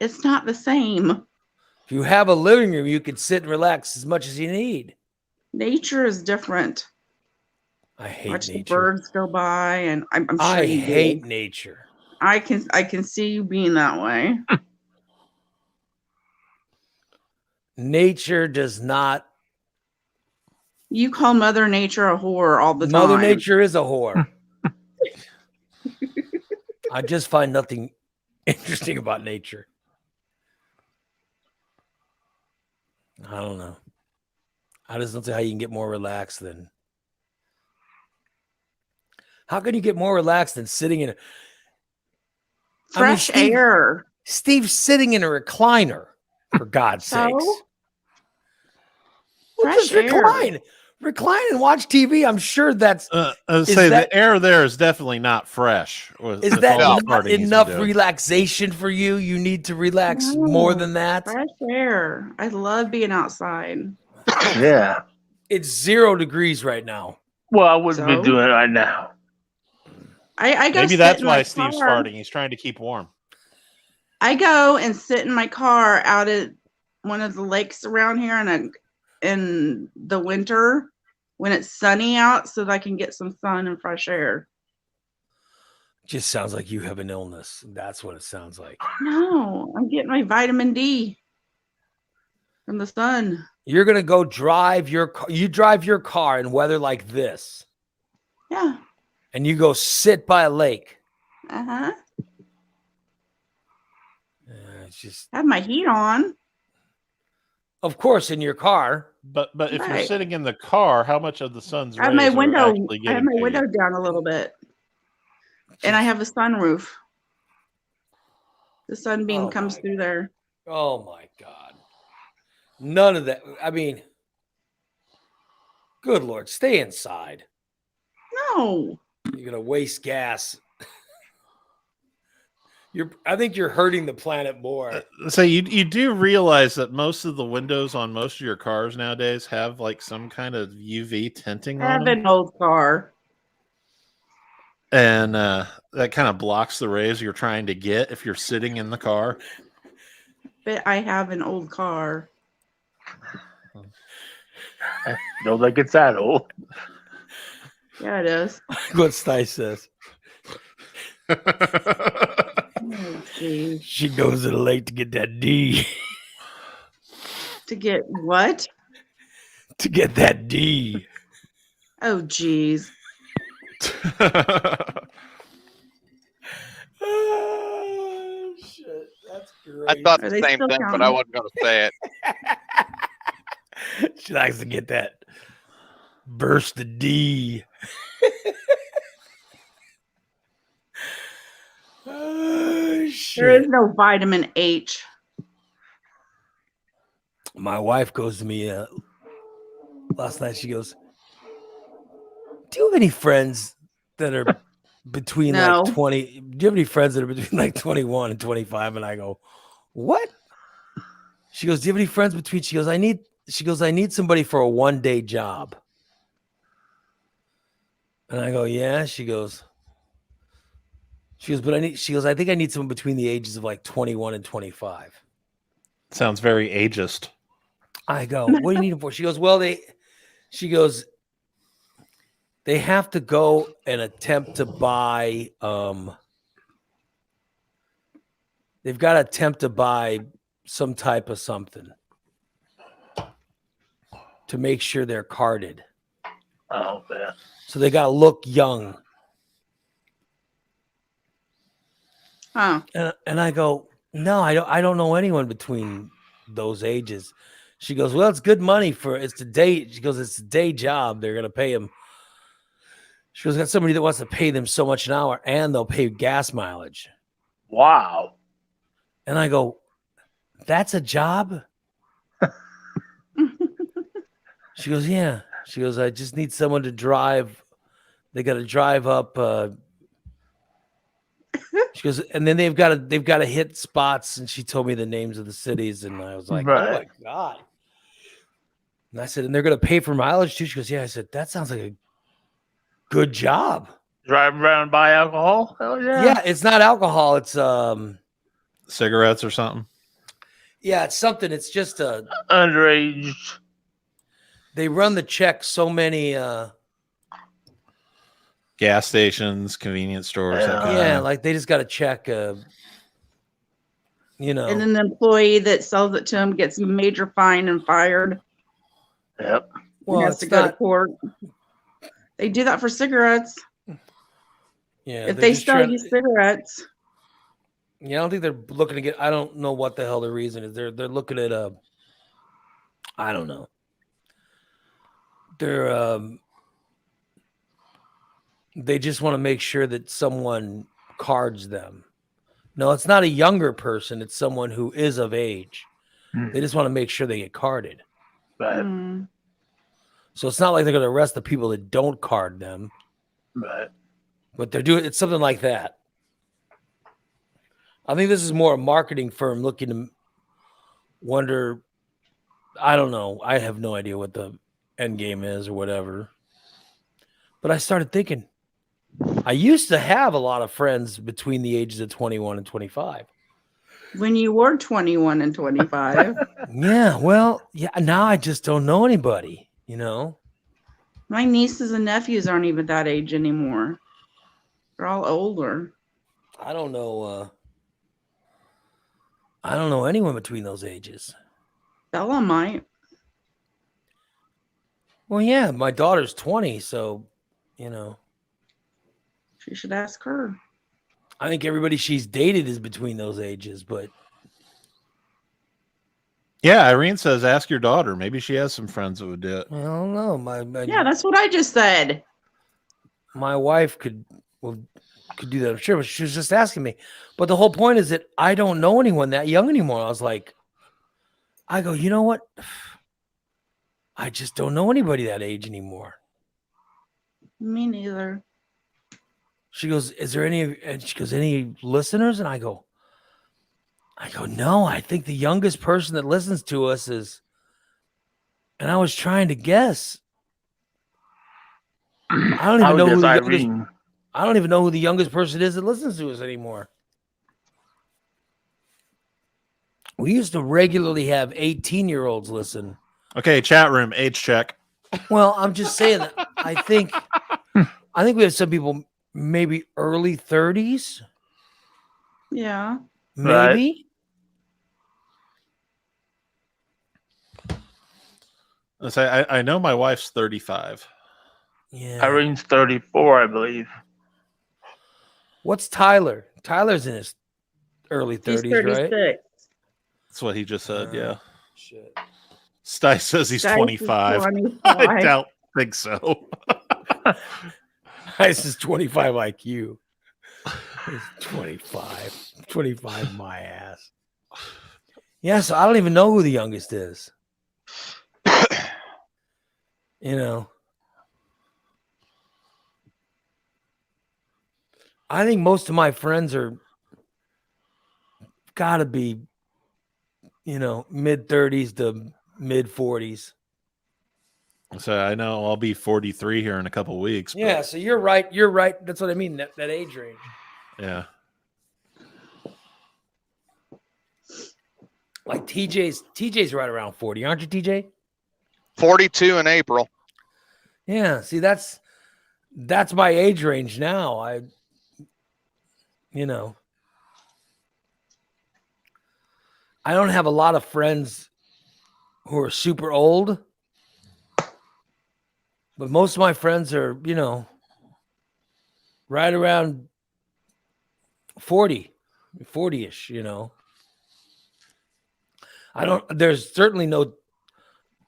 It's not the same. if you have a living room, you can sit and relax as much as you need. Nature is different. I hate Watch the nature. birds go by, and I'm sure I you hate do. nature. I can see you being that way. Nature does not. You call Mother Nature a whore all the time. Mother Nature is a whore. I just find nothing interesting about nature. I don't know. I just don't see how you can get more relaxed than. How can you get more relaxed than sitting in a Fresh air. Steve's sitting in a recliner, for God's So? sakes. Well, Fresh just recline. air. Recline and watch TV. I'm sure that's The air there is definitely not fresh. is that all not enough relaxation for you? You need to relax more than that. Fresh air. I love being outside. Yeah. It's 0 degrees right now. Well, I wouldn't be So? doing it right now. I go Maybe sit that's in why my Steve's car. farting. He's trying to keep warm. I go and sit in my car out at one of the lakes around here in the winter when it's sunny out so that I can get some sun and fresh air. Just sounds like you have an illness. That's what it sounds like. No, I'm getting my vitamin D from the sun. You're gonna go drive your car. You drive your car in weather like this, Yeah. and you go sit by a lake. Uh-huh. It's just, I have my heat on. of course, in your car. But if you're Right. sitting in the car, how much of the sun's I have rays my are window. actually I have getting my to window you? down a little bit, and I have a sunroof. The sunbeam Oh comes my through there. Oh my God. None of that. I mean, good Lord, stay inside. No, You're gonna waste gas. I think you're hurting the planet more. So you do realize that most of the windows on most of your cars nowadays have like some kind of UV tinting I on have them, an old car. and that kind of blocks the rays you're trying to get if you're sitting in the car. But I have an old car. Don't think it's that old. Yeah, it is. What Sty says. Oh, geez. She goes to the lake to get that D. To get what? To get that D. Oh, geez. Oh, shit. That's great. I thought Are the they same still thing, but I counting? wasn't going to say it. She likes to get that burst of D. Oh, There shit. is no vitamin H. My wife goes to me last night. She goes, "Do you have any friends that are between No. like 20? Do you have any friends that are between like 21 and 25?" And I go, "What?" She goes, "Do you have any friends between?" She goes, I need somebody for a 1-day job." And I go, "Yeah." She goes, "But I think I need someone between the ages of like 21 and 25." Sounds very ageist. I go, "What do you need them for?" She goes, they have to go and attempt to buy, they've got to attempt to buy some type of something to make sure they're carded. Oh, man. So they got to look young. Huh. And I go, "No, I don't know anyone between those ages." She goes, "Well, it's good money it's a day." She goes, "It's a day job. They're going to pay them." She goes, "Got somebody that wants to pay them so much an hour and they'll pay gas mileage." Wow. And I go, "That's a job?" She goes, "Yeah." She goes, "I just need someone to drive. They got to drive up." She goes, and then they've got to hit spots. And she told me the names of the cities, and I was like, "Oh my Right. God." And I said, "And they're going to pay for mileage too?" She goes, "Yeah." I said, "That sounds like a good job." Driving around and buy alcohol? Hell yeah. Yeah, it's not alcohol. It's Cigarettes or something. yeah, it's something. It's just Underage. they run the check so many Gas stations, convenience stores. That kind yeah, of, like they just got to check you know. And an employee that sells it to him gets a major fine and fired. Yep. Well, Has it's to go to not. court. They do that for cigarettes. Yeah, If they're they just sell trying- you cigarettes, Yeah, I don't think they're looking to get. I don't know what the hell the reason is. They're looking at I don't know. They're they just want to make sure that someone cards them. No, it's not a younger person. It's someone who is of age. Hmm. They just want to make sure they get carded. Right. hmm, So it's not like they're going to arrest the people that don't card them, Right. but they're doing it's something like that. I think this is more a marketing firm looking to wonder. I don't know. I have no idea what the end game is or whatever. But I started thinking, I used to have a lot of friends between the ages of 21 and 25. when you were 21 and 25, Yeah, well, yeah, now I just don't know anybody, you know? my nieces and nephews aren't even that age anymore. They're all older. I don't know anyone between those ages. Bella might. Well, yeah, my daughter's 20, so, you know, She should ask her. I think everybody she's dated is between those ages, but yeah. Irene says, ask your daughter. Maybe she has some friends that would do it. I don't know. Yeah, that's what I just said. My wife could do that, I'm sure, but she was just asking me. But the whole point is that I don't know anyone that young anymore. I go, you know what? I just don't know anybody that age anymore. Me neither. She goes, "Is there any?" And she goes, "Any listeners?" And I go, "No. I think the youngest person that listens to us is." And I was trying to guess. I don't even know who the youngest. Irene. I don't even know who the youngest person is that listens to us anymore. We used to regularly have 18-year-olds listen. Okay, chat room, age check. Well, I'm just saying that I think we have some people maybe early 30s, Yeah. maybe. Let's say I know my wife's 35. Yeah. Irene's 34, I believe. What's Tyler? Tyler's in his early He's 30s, 36. right? That's what he just said. Yeah. Shit. Stice says he's Dice is 25. 25. Think so. This is 25 IQ. It's 25. 25 my ass. Yeah, so I don't even know who the youngest is. You know. I think most of my friends are gotta be, mid 30s to mid 40s. So I know I'll be 43 here in a couple weeks. Yeah, but so you're right. You're right. That's what I mean. That age range. yeah. Like TJ's right around 40, aren't you, TJ? 42 in April. Yeah. See, that's my age range now. I don't have a lot of friends who are super old, but most of my friends are, right around 40-ish, there's certainly no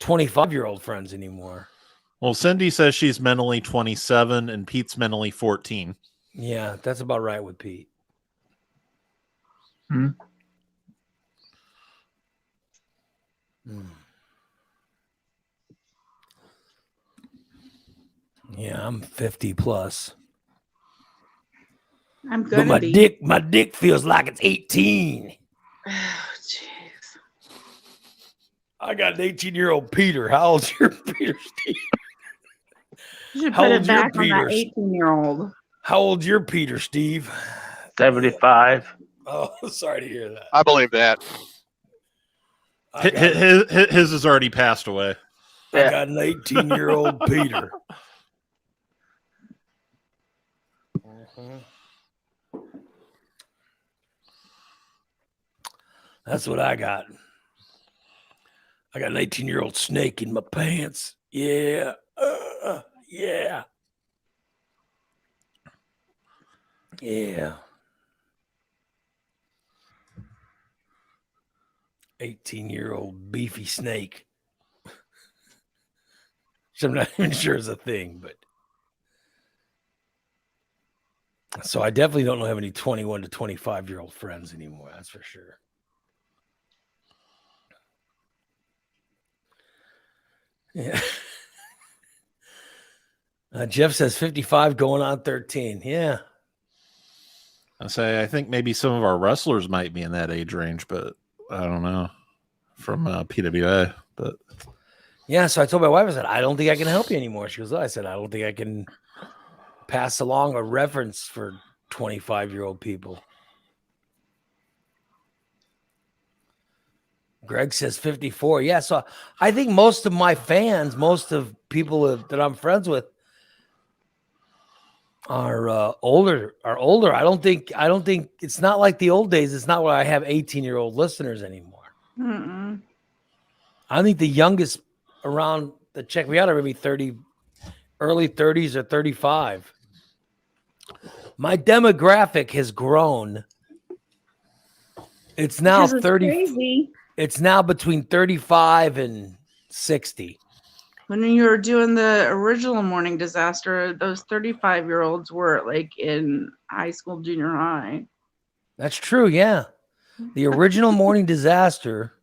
25-year-old friends anymore. Well, Cindy says she's mentally 27 and Pete's mentally 14. Yeah, that's about right with Pete. Hmm. Yeah, I'm 50 plus. I'm But gonna be. my dick feels like it's 18. Oh, jeez. I got an 18-year-old Peter. How old's your Peter, Steve? You should How put it old's your back on that Peter? 18-year-old. How old's your Peter, Steve? 75. Oh, sorry to hear that. I believe that. I got, His has already passed away. I got an 18-year-old Peter. That's what I got. I got an 18-year-old snake in my pants. Yeah. Yeah. Yeah. 18-year-old beefy snake. So I'm not even sure it's a thing, but so I definitely don't have any 21 to 25-year-old friends anymore. That's for sure. Yeah. Jeff says 55 going on 13. Yeah. I think maybe some of our wrestlers might be in that age range, but I don't know from PWA. But yeah, so I told my wife, I said, I don't think I can help you anymore. She goes, I said, I don't think I can pass along a reference for 25-year-old people. Greg says 54. Yeah, so I think most of my fans, most of people that I'm friends with are older. I don't think it's not like the old days. It's not where I have 18-year-old listeners anymore. Mm-mm. I think the youngest around the check we out are maybe 30, early 30s or 35. My demographic has grown. It's now Because it's 30. crazy. It's now between 35 and 60. When you were doing the original Morning Disaster, those 35-year-olds were like in high school, junior high. That's true, yeah. The original Morning Disaster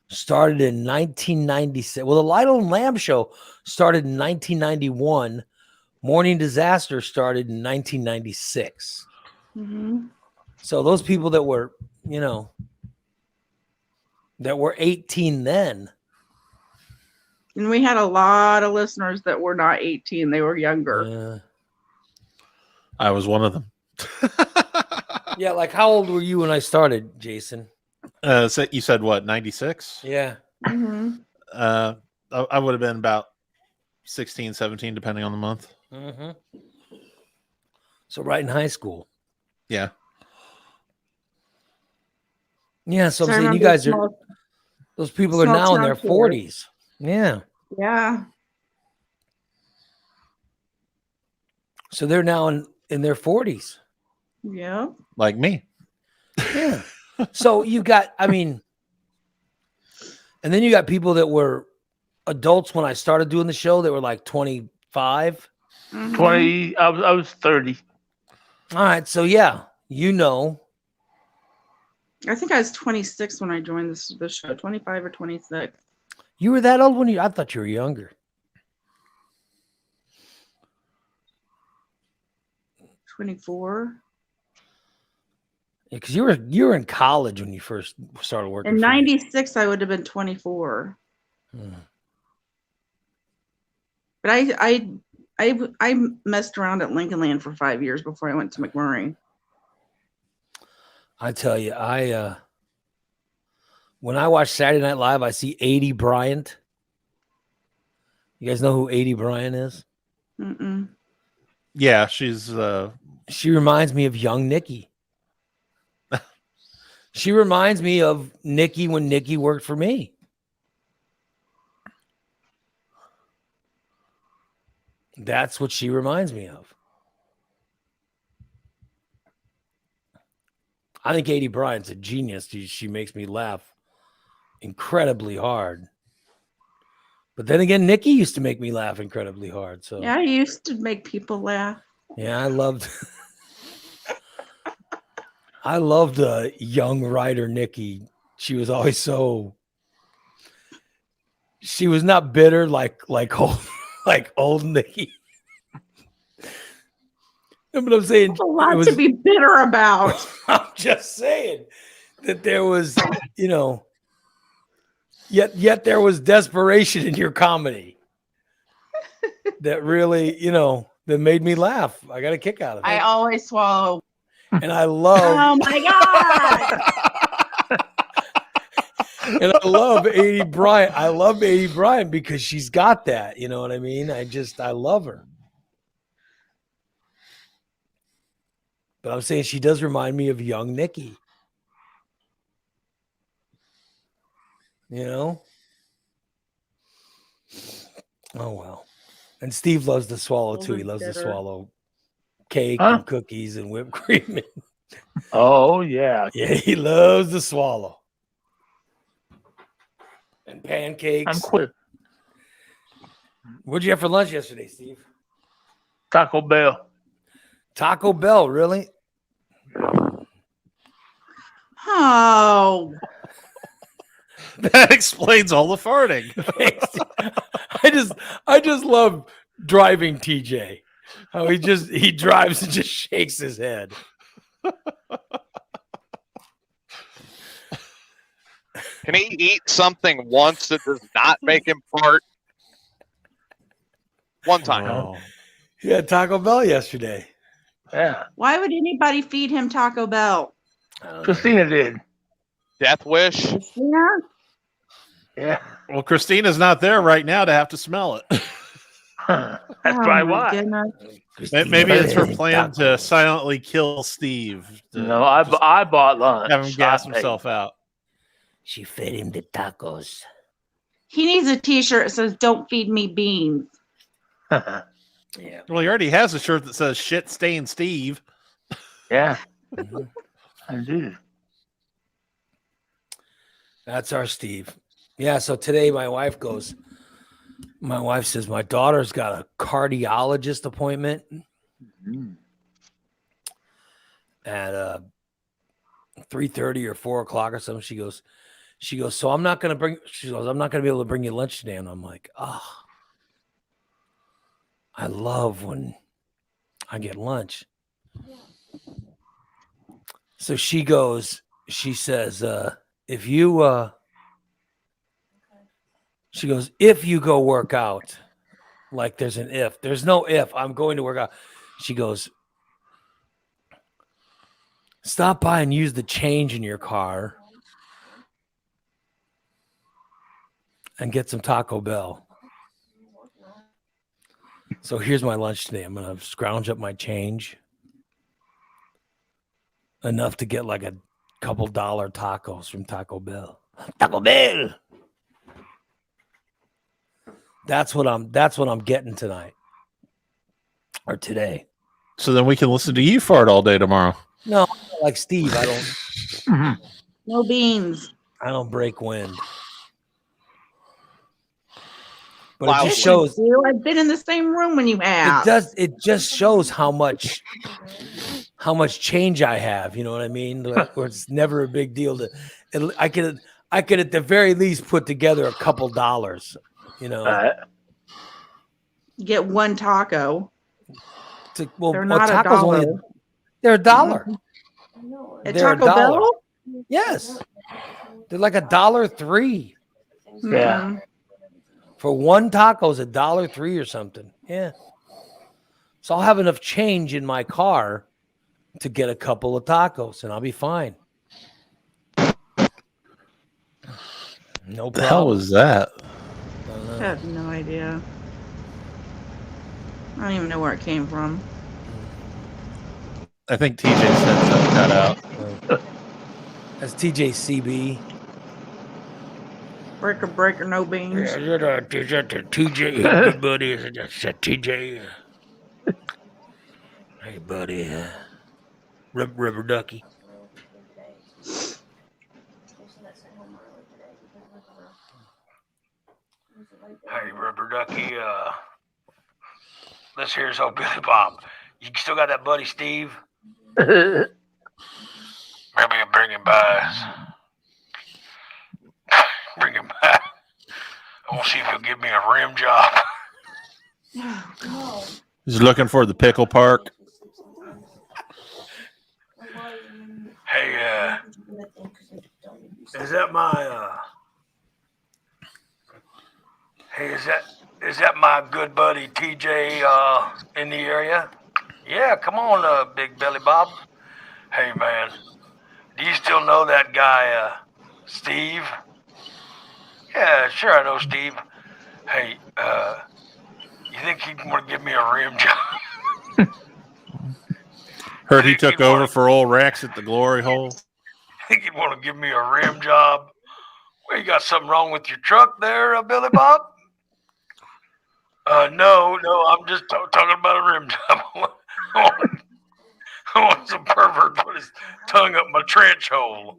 started in 1996. Well, the Lytle and Lamb show started in 1991. Morning Disaster started in 1996. Mm-hmm. So those people that were, that were 18 then. And we had a lot of listeners that were not 18. They were younger. I was one of them. Yeah, like how old were you when I started, Jason? So you said what, 96? Yeah. Mm-hmm. I would have been about 16, 17, depending on the month. Mm-hmm. So right in high school. Yeah. Yeah, so I'm I saying you remember guys are, those people are small now in their town tours. 40s. Yeah. Yeah. So they're now in their 40s. Yeah. Like me. Yeah. So you got, And then you got people that were adults when I started doing the show that were like 25. Mhm. 20. I was 30. All right. So, yeah, you know. I think I was 26 when I joined the show, 25 or 26. You were that old when I thought you were younger. 24. Because you were in college when you first started working. In for me. 96, I would have been 24. Hmm. But I messed around at Lincoln Land for 5 years before I went to McMurray. I tell you, when I watch Saturday Night Live, I see 80 Bryant. You guys know who 80 Bryant is? Mm-mm. Yeah, she's She reminds me of young Nikki. She reminds me of Nikki when Nikki worked for me. That's what she reminds me of. I think 80 Bryant's a genius. She makes me laugh incredibly hard. But then again, Nikki used to make me laugh incredibly hard. So Yeah, I used to make people laugh. yeah, I loved young writer Nikki. She was always she was not bitter like old Nikki. But I'm saying A lot to be bitter about. I'm just saying that there was, yet there was desperation in your comedy that really, that made me laugh. I got a kick out of it. I always swallow. And I love Oh my God. and I love 80 Bryant. I love 80 Bryant because she's got that. You know what I mean? I love her. But I'm saying she does remind me of young Nikki. Oh, well. And Steve loves to swallow too. He loves to swallow cake and cookies and whipped cream. Oh, yeah. Yeah, he loves to swallow. And pancakes. I'm quick. What'd you have for lunch yesterday, Steve? Taco Bell. Taco Bell, really? Oh. that explains all the farting. I just love driving TJ. How he drives and just shakes his head. Can he eat something once that does not make him fart? One time. Oh. He had Taco Bell yesterday. Yeah. Why would anybody feed him Taco Bell? Christina did. Death wish. Christina? Yeah. Well, Christina's not there right now to have to smell it. That's Oh probably my why. goodness. Maybe it's her plan to silently kill Steve. No, I bought lunch. Have him gas I paid. himself out. She fed him the tacos. He needs a t-shirt that says, "Don't feed me beans." Yeah. Well, he already has a shirt that says "Shit Stain Steve." Yeah, Mhm. I do. That's our Steve. Yeah. So today my wife says, my daughter's got a cardiologist appointment at 3:30 or 4 o'clock or something. She goes, so I'm not going to be able to bring you lunch today. And I'm like, I love when I get lunch. So she says, if you go work out, like there's no if, I'm going to work out. She goes, stop by and use the change in your car and get some Taco Bell. So here's my lunch today. I'm going to scrounge up my change. Enough to get like a couple dollar tacos from Taco Bell. Taco Bell. That's what I'm getting tonight. Or today. So then we can listen to you fart all day tomorrow. No, like Steve, I don't No beans. break wind. But it Loudly. just shows. You, I've been in the same room when you have. It just shows how much change I have. You know what I mean? Like, where it's never a big deal to. I could at the very least put together a couple dollars. You know. Get one taco. They're not tacos a dollar. They're $1. At They're Taco $1. Bell? Yes, they're like $1.03 Mm-mm. for one taco's $1.03 or something. Yeah, so I'll have enough change in my car to get a couple of tacos, and I'll be fine. No problem. The hell was that? I don't know. I have no idea. I don't even know where it came from. I think TJ said something cut out. That's TJCB. Breaker, no beans. Is that the TJ? Hey, buddy, that's that TJ. Hey, buddy. Rubber ducky. Hey, Rubber Ducky, this here's old Billy Bob. You still got that buddy Steve? Maybe bring him by. Bring him back. I want to see if he'll give me a rim job. He's looking for the pickle park. Hey, is that my, hey, is that my good buddy TJ, in the area? Yeah, come on, Big Belly Bob. Hey, man, do you still know that guy, Steve? Yeah, sure I know Steve. Hey, you think he'd want to give me a rim job? Heard he took over for old Rex at the Glory Hole. Think he'd want to give me a rim job? Well, you got something wrong with your truck there, Billy Bob? No, I'm just talking about a rim job. I want some pervert to put his tongue up my trench hole.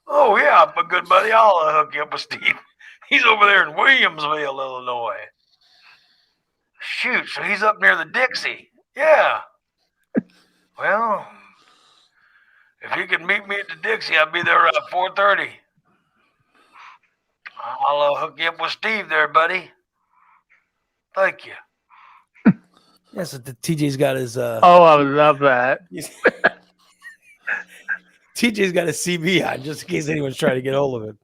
Oh, yeah, my good buddy, I'll hook you up with Steve. He's over there in Williamsville, Illinois. Shoot, so he's up near the Dixie. Yeah. Well, if you can meet me at the Dixie, I'll be there around 4:30. I'll hook you up with Steve there, buddy. Thank you. Yeah, so the TJ's got his Oh, I would love that. TJ's got his CB on just in case anyone's trying to get hold of him.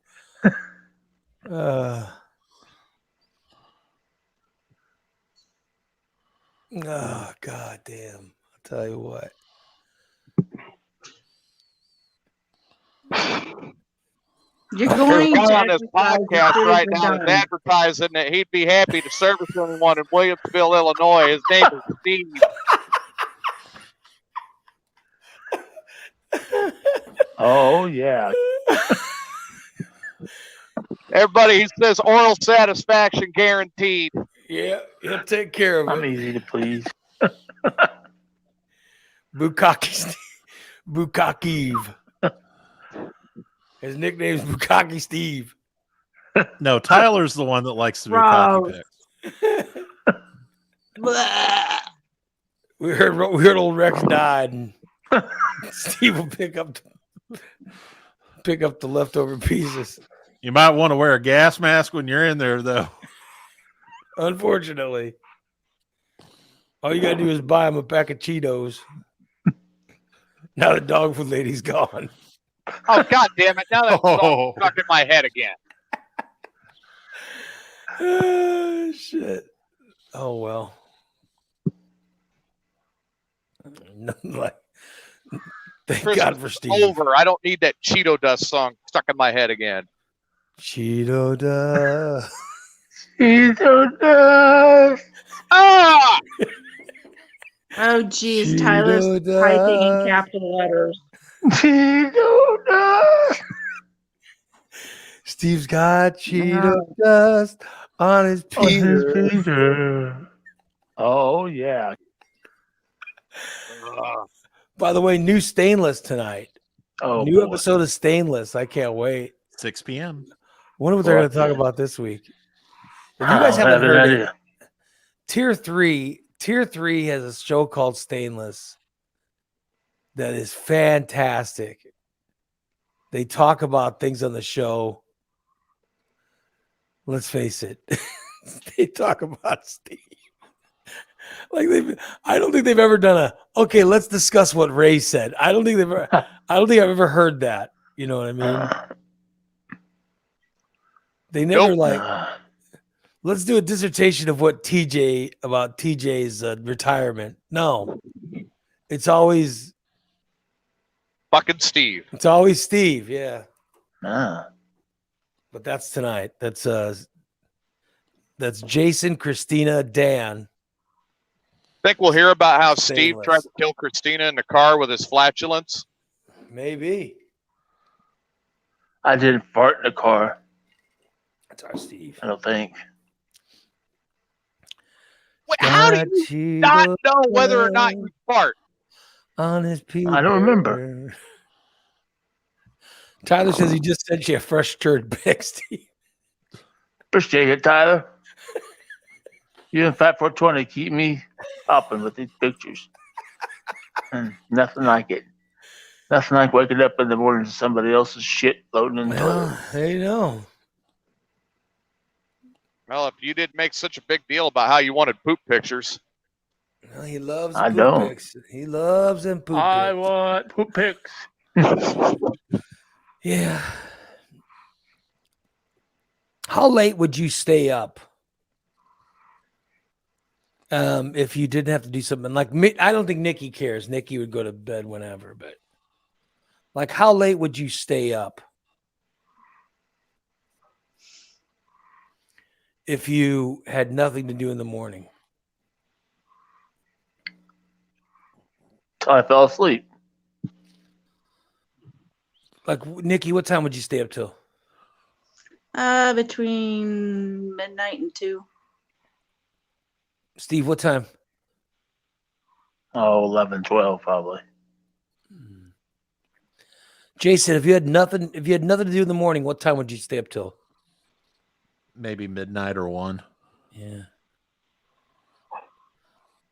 Oh, god damn. I'll tell you what. You're going There's to one on this exercise podcast as right soon as now you're is done. advertising that he'd be happy to service anyone in Williamsville, Illinois. His name is Steve. Oh, yeah. Everybody, he says oral satisfaction guaranteed. Yeah, he'll take care of I'm it. easy to please. Bukkake Eve. His nickname's Bukkake Steve. No, Tyler's the one that likes the Gross. bukkake pick. We heard old Rex died, and Steve will pick up the leftover pieces. You might want to wear a gas mask when you're in there, though. Unfortunately, all you gotta do is buy him a pack of Cheetos. Now the dog food lady's gone. Oh, God damn it. Now that's Oh. stuck in my head again. Oh, shit. Oh, well. Nothing like. Thank Christmas God for is Steve. over. I don't need that Cheeto Dust song stuck in my head again. Cheeto dust. Cheeto dust. Ah! Oh, geez, Cheeto Tyler's typing in dust. capital letters. Cheeto dust. Steve's got Cheeto dust on his Peter. Peter. Oh, yeah. By the way, new Stainless tonight. Oh, New boy. episode of Stainless. I can't wait. 6 p.m. I wonder what they're going to talk about this week. If you guys I don't haven't have an heard it, idea. Tier 3 has a show called Stainless that is fantastic. They talk about things on the show. Let's face it. They talk about Steve. Like I don't think they've ever done okay, let's discuss what Ray said. I don't think I've ever heard that. You know what I mean? They never let's do a dissertation of what TJ's retirement. No. It's always Fucking Steve. Steve, yeah. Ah. But that's tonight. That's Jason, Christina, Dan. Think we'll hear about how Steve Stainless. tried to kill Christina in the car with his flatulence? Maybe. I didn't fart in the car. That's our Steve. I don't think. Wait, how do you not know whether or not you fart? On his Peter. I don't remember. Tyler says he just sent you a fresh turd pic, Steve. Appreciate it, Tyler. You and Fat 420 keep me popping with these pictures. And nothing like it. Nothing like waking up in the morning to somebody else's shit floating in the toilet. Well, there you know. Well, if you didn't make such a big deal about how you wanted poop pictures. Well, he loves I poop don't. pics. He loves them poop I pics. want poop pics. Yeah. How late would you stay up? If you didn't have to do something like I don't think Nikki cares. Nikki would go to bed whenever, but like how late would you stay up? If you had nothing to do in the morning. Till I fell asleep. Like Nikki, what time would you stay up till? Between midnight and 2. Steve, what time? Oh, 11, 12 probably. Jason, if you had nothing to do in the morning, what time would you stay up till? Maybe midnight or 1. Yeah.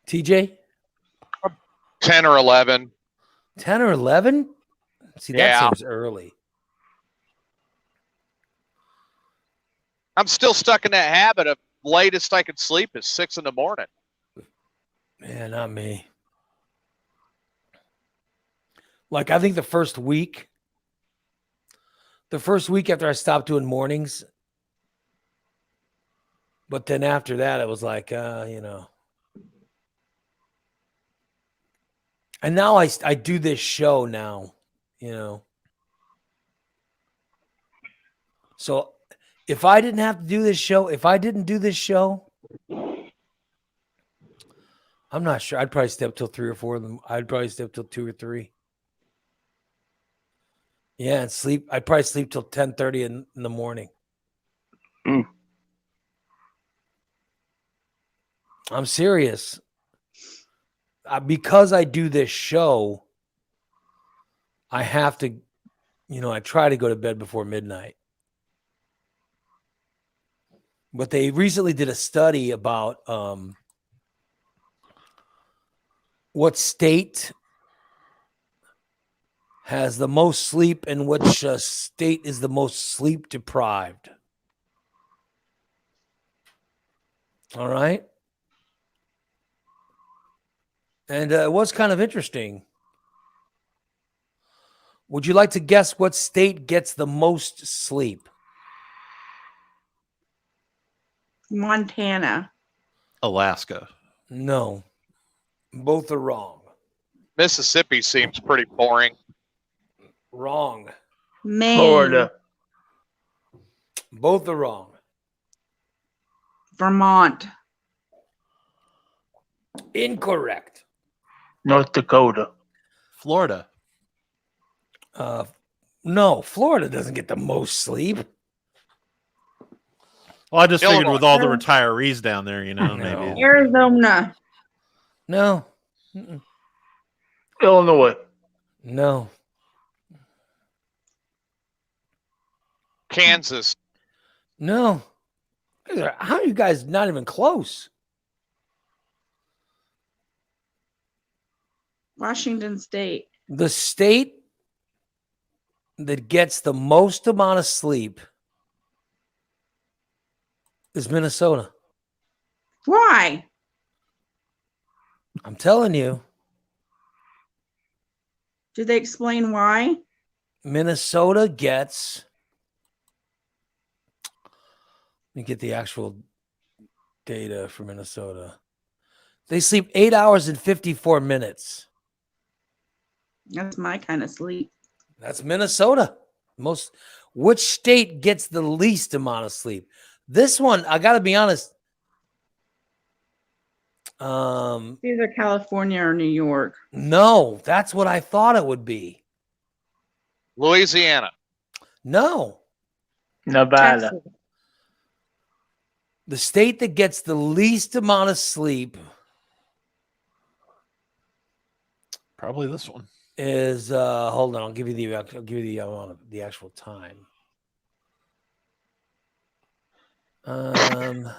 TJ? 10 or 11. 10 or 11? See, that Yeah. seems early. I'm still stuck in that habit of latest I could sleep is 6 in the morning. Yeah, not me. Like, I think the first week after I stopped doing mornings, but then after that, it was like, you know. And now I do this show now, you know. So if I didn't have to do this show, if I didn't do this show, I'm not sure. I'd probably stay up till 3 or 4 of them. I'd probably stay up till 2 or 3. Yeah, and sleep. I'd probably sleep till 10:30 in the morning. Mm. I'm serious. Because I do this show, I have to, you know, I try to go to bed before midnight. But they recently did a study about what state has the most sleep and which state is the most sleep deprived. All right. And it was kind of interesting. Would you like to guess what state gets the most sleep? Montana. Alaska. No. Both are wrong. Mississippi seems pretty boring. Wrong. Maine. Florida. Both are wrong. Vermont. Incorrect. North Dakota. Florida. No, Florida doesn't get the most sleep. Well, I just figured Illinois. with all the retirees down there, you know, No. maybe. Arizona. No. Mm-mm. Illinois. No. Kansas. No. How are you guys not even close? Washington State. The state that gets the most amount of sleep is Minnesota. Why? I'm telling you, Did they explain why? Minnesota gets. Let me get the actual data for Minnesota. They sleep 8 hours and 54 minutes. That's my kind of sleep. That's Minnesota. Which state gets the least amount of sleep? This one, I got to be honest. Either California or New York. No, that's what I thought it would be. Louisiana. No, Nevada. Texas. the state that gets the least amount of sleep Probably this one. is hold on, I'll give you the amount of the actual time. The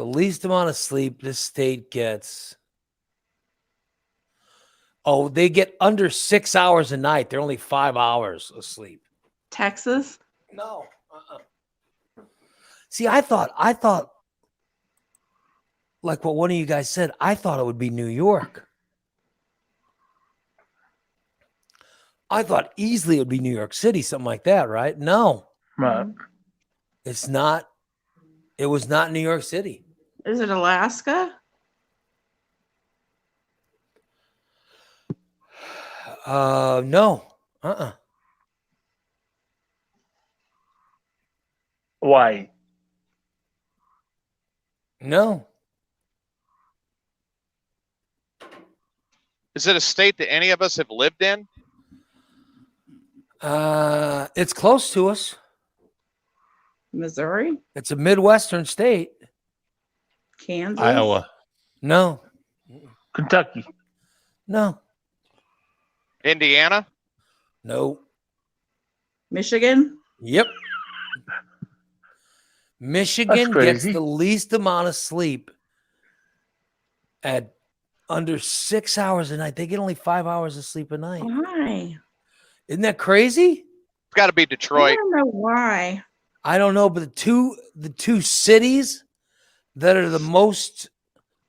least amount of sleep this state gets. Oh, they get under 6 hours a night. They're only 5 hours of sleep. Texas. No. See, I thought like what one of you guys said, I thought it would be New York. I thought easily it would be New York City, something like that, right? No, Right. it's not. It was not New York City. Is it Alaska? No. Why? No. Is it a state that any of us have lived in? It's close to us. Missouri? It's a Midwestern state. Kansas? Iowa. No. Kentucky. No. Indiana? No. Michigan? Yep. Michigan gets crazy. the least amount of sleep at under 6 hours a night. They get only 5 hours of sleep a night. Why? Isn't that crazy? It's got to be I Detroit. don't know why. I don't know, but the two cities that are the most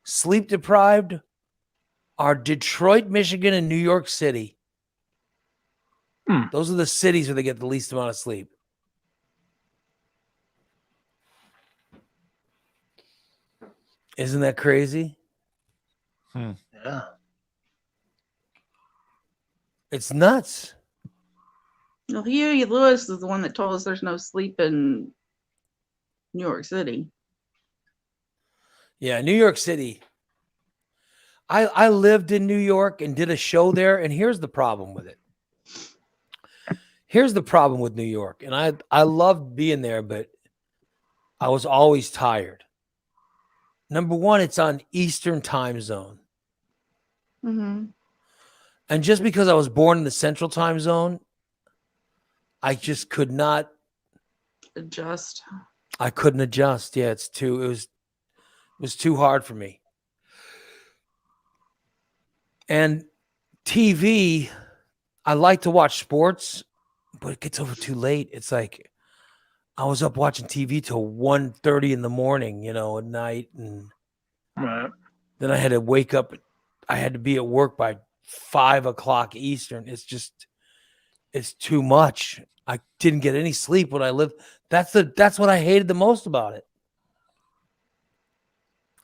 sleep deprived are Detroit, Michigan, and New York City. Those are the cities where they get the least amount of sleep. Isn't that crazy? Yeah. It's nuts. Well, Huey Lewis is the one that told us there's no sleep in New York City. Yeah, New York City. I lived in New York and did a show there, and here's the problem with it. Here's the problem with New York, and I loved being there, but I was always tired. Number one, it's on Eastern time zone. Mm-hmm. And just because I was born in the Central time zone, I just could not. Adjust. I couldn't adjust. Yeah, it was too hard for me. And TV, I like to watch sports, but it gets over too late. It's like I was up watching TV till 1:30 in the morning, at night, and Right. then I had to wake up. I had to be at work by 5 o'clock Eastern. It's too much. I didn't get any sleep when I lived. That's what I hated the most about it.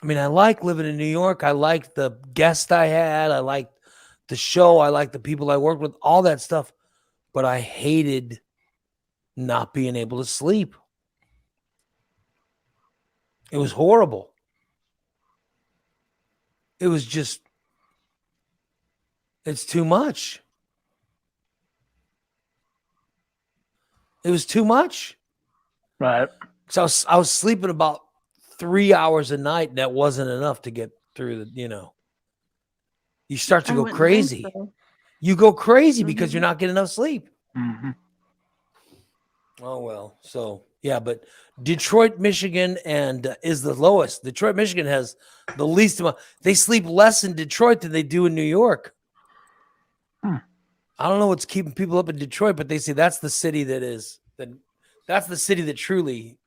I mean, I like living in New York. I liked the guest I had. I liked the show. I liked the people I worked with, all that stuff. But I hated not being able to sleep. It was horrible. It was just, it's too much. It was too much. Right. So I was sleeping about 3 hours a night, and that wasn't enough to get through you start to I go wouldn't think crazy. so. You go crazy because you're not getting enough sleep. Mm-hmm. Oh well. So yeah, but Detroit, Michigan, and is the lowest. Detroit, Michigan has the least amount. They sleep less in Detroit than they do in New York. Hmm. I don't know what's keeping people up in Detroit, but they say that's the city that's the city that truly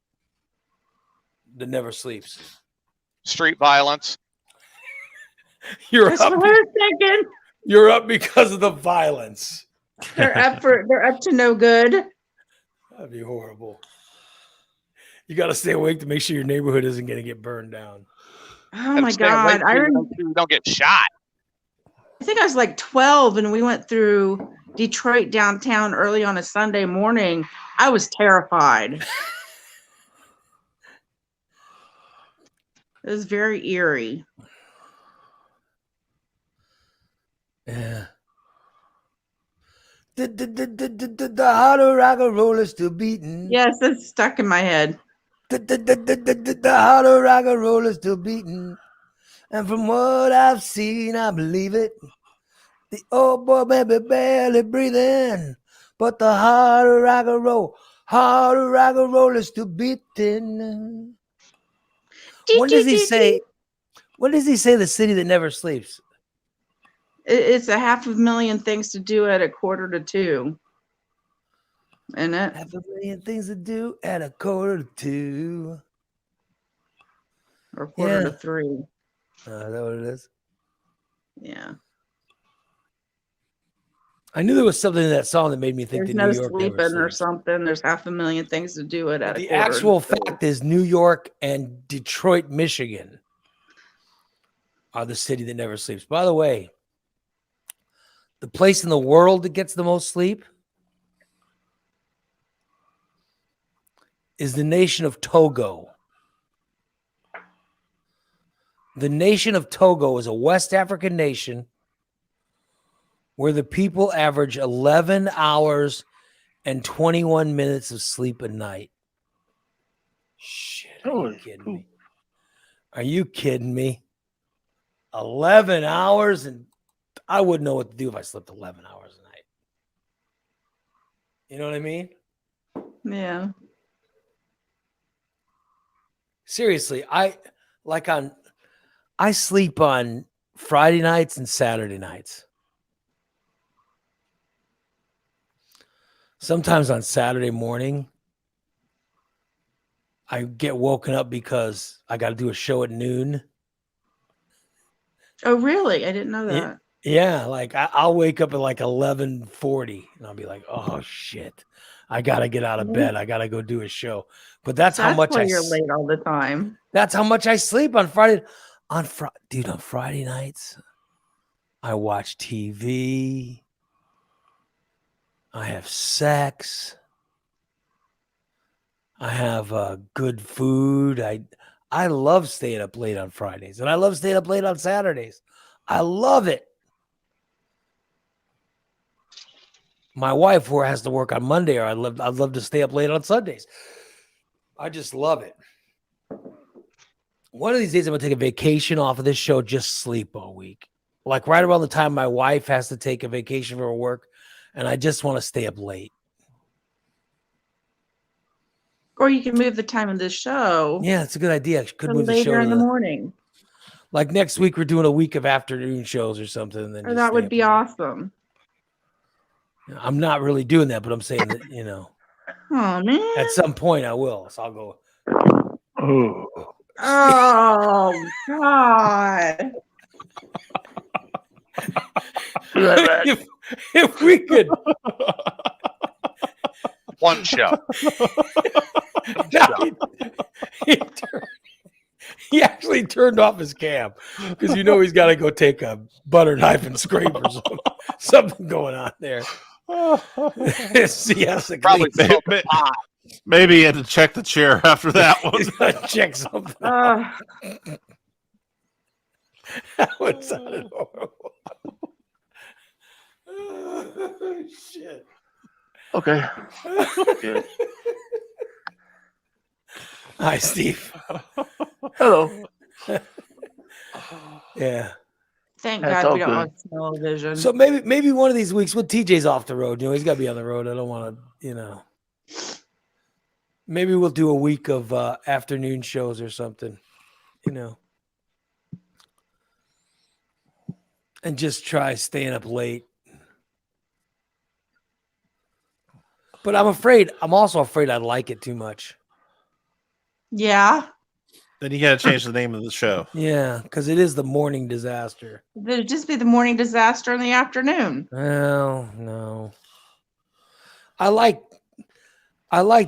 that never sleeps. Street violence. You're That's up. what I was thinking. You're up because of the violence. They're up to no good. That'd be horrible. You got to stay awake to make sure your neighborhood isn't going to get burned down. Oh Gotta my stay awake God. so you don't get shot. I think I was like 12 and we went through Detroit downtown early on a Sunday morning. I was terrified. It was very eerie. Yeah. The harder rock and roll is still beating. Yes, it's stuck in my head. The harder rock and roll is still beating. And from what I've seen, I believe it. The old boy may be barely breathing, but the harder rock and roll is still beating. When does he say? When does he say the city that never sleeps? It's 500,000 things to do at 1:45. Isn't it? 500,000 things to do at 1:45. Or 2:45. Is that what it is? Yeah. I knew there was something in that song that made me think There's that no New York never sleeping or sleeps. something. There's 500,000 things to do it But at the 1:45. actual fact is New York and Detroit, Michigan are the city that never sleeps. By the way, the place in the world that gets the most sleep is the nation of Togo. The nation of Togo is a West African nation where the people average 11 hours and 21 minutes of sleep a night. Shit, are you kidding me? Are you kidding me? 11 hours, and I wouldn't know what to do if I slept 11 hours a night. You know what I mean? Yeah. Seriously, I sleep on Friday nights and Saturday nights. Sometimes on Saturday morning, I get woken up because I got to do a show at noon. Oh, really? I didn't know that. Yeah, like I'll wake up at like 11:40 and I'll be like, oh shit, I got to get out of bed. I got to go do a show. But that's So how much why you're late all the time. That's how much I sleep on Friday. On Friday nights, I watch TV. I have sex. I have good food. I love staying up late on Fridays, and I love staying up late on Saturdays. I love it. My wife has to work on Monday, or I'd love to stay up late on Sundays. I just love it. One of these days, I'm going to take a vacation off of this show, just sleep all week. Like right around the time my wife has to take a vacation from her work, and I just want to stay up late. Or you can move the time of the show. Yeah, it's a good idea. I could to move the show later to in the morning. Like next week, we're doing a week of afternoon shows or something. And then Oh, that would be awesome. I'm not really doing that, but I'm saying that, Oh, man. at some point I will. So I'll go. Oh, God. if we could. One show. He actually turned off his cam because he's got to go take a butter knife and scrape or something going on there. Probably maybe he had to check the chair after that one. He's got to check something. That would sound horrible. Oh, shit. Okay. Hi, Steve. Hello. Yeah. Thank That's God we all don't good. have smell-o-vision. So maybe one of these weeks when TJ's off the road, he's got to be on the road. I don't want to, Maybe we'll do a week of afternoon shows or something, you know, and just try staying up late. But I'm also afraid I'd like it too much. Yeah. Then you got to change the name of the show. Yeah, because it is the morning disaster. It'd just be the morning disaster in the afternoon. Well, no. I like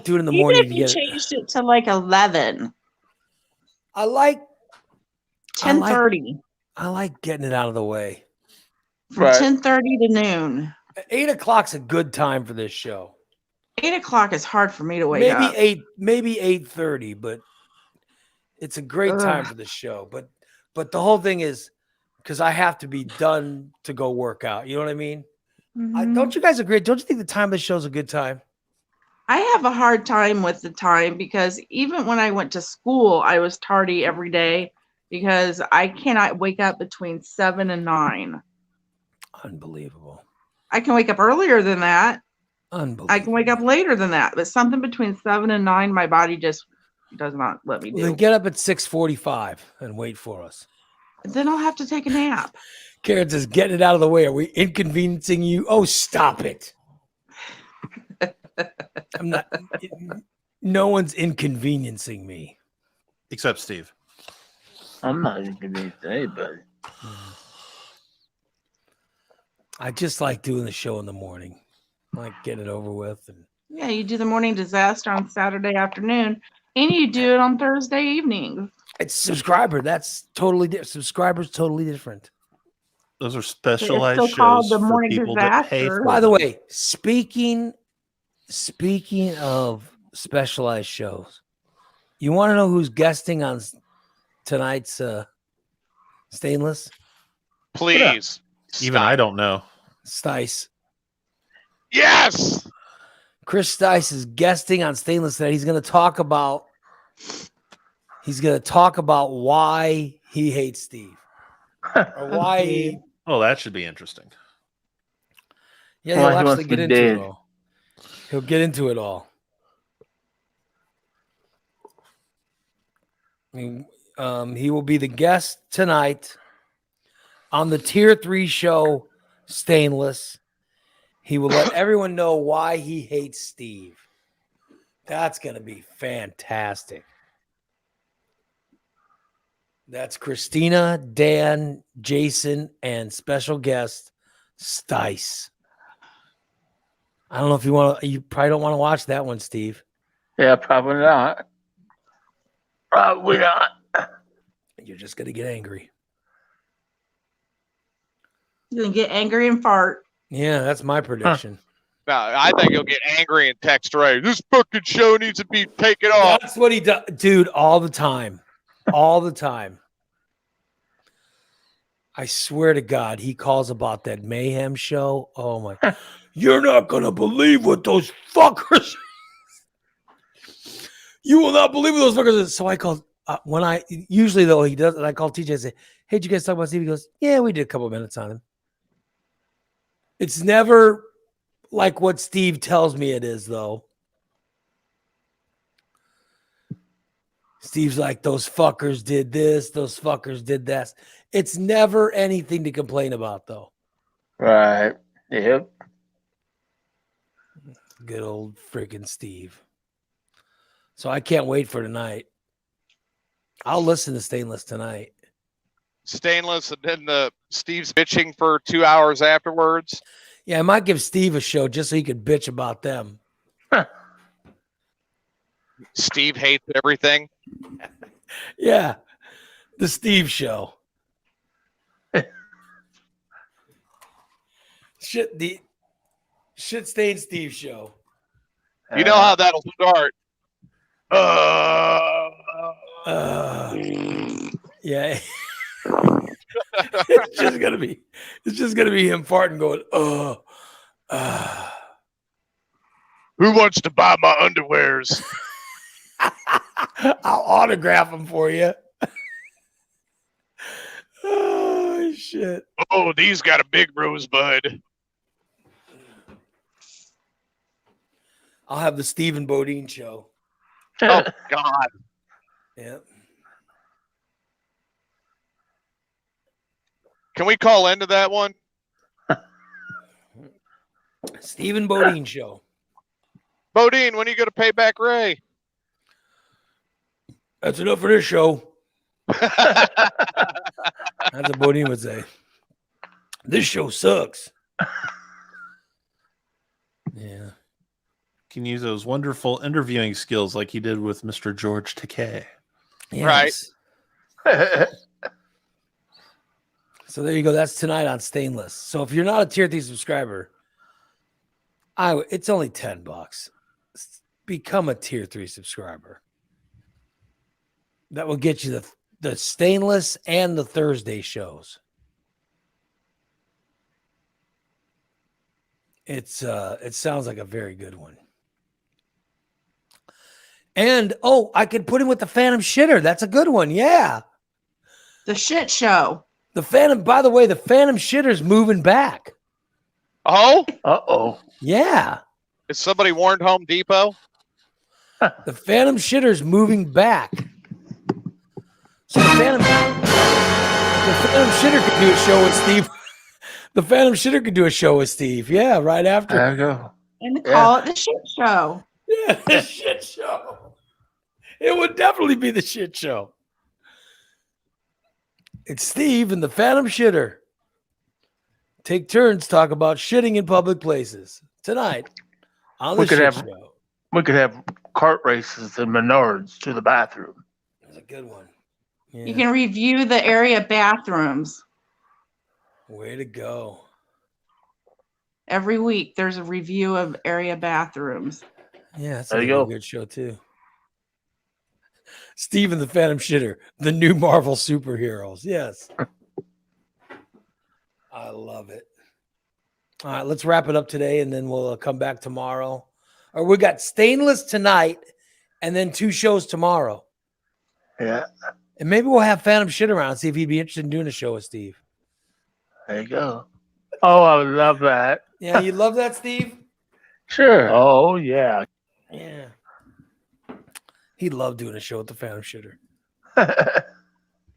doing it in the Even morning if to you get it. changed it to like 11, I like 10:30, getting it out of the way. from Right. 10:30 to noon. 8 o'clock's a good time for this show. 8 o'clock is hard for me to wake up. Maybe 8:30, but it's a great time for the show. But the whole thing is because I have to be done to go work out. You know what I mean? Mhm. Don't you guys agree? Don't you think the time of the show is a good time? I have a hard time with the time because even when I went to school, I was tardy every day because I cannot wake up between 7 and 9. Unbelievable. I can wake up earlier than that. Unbelievable. I can wake up later than that, but something between 7 and 9, my body just does not let me Well, then do. get up at 6:45 and wait for us. Then I'll have to take a nap. Karen says, "Get it out of the way. Are we inconveniencing you?" Oh, stop it. I'm not. No one's inconveniencing me. Except Steve. I'm not inconvenienced to anybody. I just like doing the show in the morning. I like getting it over with. And Yeah, you do the morning disaster on Saturday afternoon, and you do it on Thursday evening. it's subscriber. That's totally different. Subscriber's totally different. Those are specialized still called shows the for morning people that pay disaster. for By the them. way, speaking of specialized shows, you want to know who's guesting on tonight's Stainless? Please. Even I don't know. Stice. Yes. Chris Stice is guesting on Stainless tonight. He's going to talk about why he hates Steve. Or why he Oh, that should be interesting. Yeah, Why he'll he wants actually to get be into it dead. all. He'll get into it all. I mean, he will be the guest tonight on the Tier 3 show, Stainless. He will let everyone know why he hates Steve. That's going to be fantastic. That's Christina, Dan, Jason, and special guest Stice. I don't know if you probably don't want to watch that one, Steve. Yeah, probably not. Probably not. You're just going to get angry. You're gonna get angry and fart. Yeah, that's my prediction. No, I think he'll get angry and text Ray. This fucking show needs to be taken off. That's what he does, dude, all the time. All the time. I swear to God, he calls about that Mayhem show. Oh my. You're not going to believe what those fuckers. You will not believe what those fuckers. So I called, usually though he does, and I call TJ and say, "Hey, did you guys talk about Steve?" He goes, "Yeah, we did a couple of minutes on him." It's never like what Steve tells me it is, though. Steve's like, "Those fuckers did this, those fuckers did that." It's never anything to complain about, though. Right. Yep. Good old freaking Steve. So I can't wait for tonight. I'll listen to Stainless tonight. Stainless, and then Steve's bitching for 2 hours afterwards. Yeah, I might give Steve a show just so he could bitch about them. Steve hates everything. Yeah, the Steve show. The shit stained Steve show. You know how that'll start. Yeah. It's just gonna be him farting going, Who wants to buy my underwears? I'll autograph them for you. Oh shit. Oh, these got a big rosebud. I'll have the Stephen Bodine show. Oh God. Yeah. Can we call into that one? Stephen Bodine show. Bodine, when are you going to pay back Ray? That's enough for this show. That's what Bodine would say. This show sucks. Yeah. Can use those wonderful interviewing skills like he did with Mr. George Takei. Yes. So there you go. That's tonight on Stainless. So if you're not a tier 3 subscriber, it's only $10. Become a tier 3 subscriber. That will get you the Stainless and the Thursday shows. It sounds like a very good one. And I could put him with the Phantom Shitter. That's a good one. Yeah. The shit show. The Phantom, by the way, the Phantom Shitter's moving back. Oh, Uh-oh. Yeah. is somebody warned Home Depot? The Phantom Shitter's moving back. So the Phantom Shitter could do a show with Steve. The Phantom Shitter could do a show with Steve. Yeah, right after. There you go. And call it the shit show. Yeah, the shit show. It would definitely be the shit show. It's Steve and the Phantom Shitter. Take turns talk about shitting in public places tonight on the shit show. We could have cart races and Menards to the bathroom. That's a good one. Yeah. You can review the area bathrooms. Way to go. Every week there's a review of area bathrooms. Yeah, that's There a you go. good show too. Steve and the Phantom Shitter, the new Marvel superheroes. Yes. I love it. All right, let's wrap it up today and then we'll come back tomorrow. Or we got Stainless tonight and then 2 shows tomorrow. Yeah. And maybe we'll have Phantom Shitter around and see if he'd be interested in doing a show with Steve. There you go. Oh, I would love that. Yeah, you love that, Steve? Sure. Oh, yeah. Yeah. He'd love doing a show with the Phantom Shitter.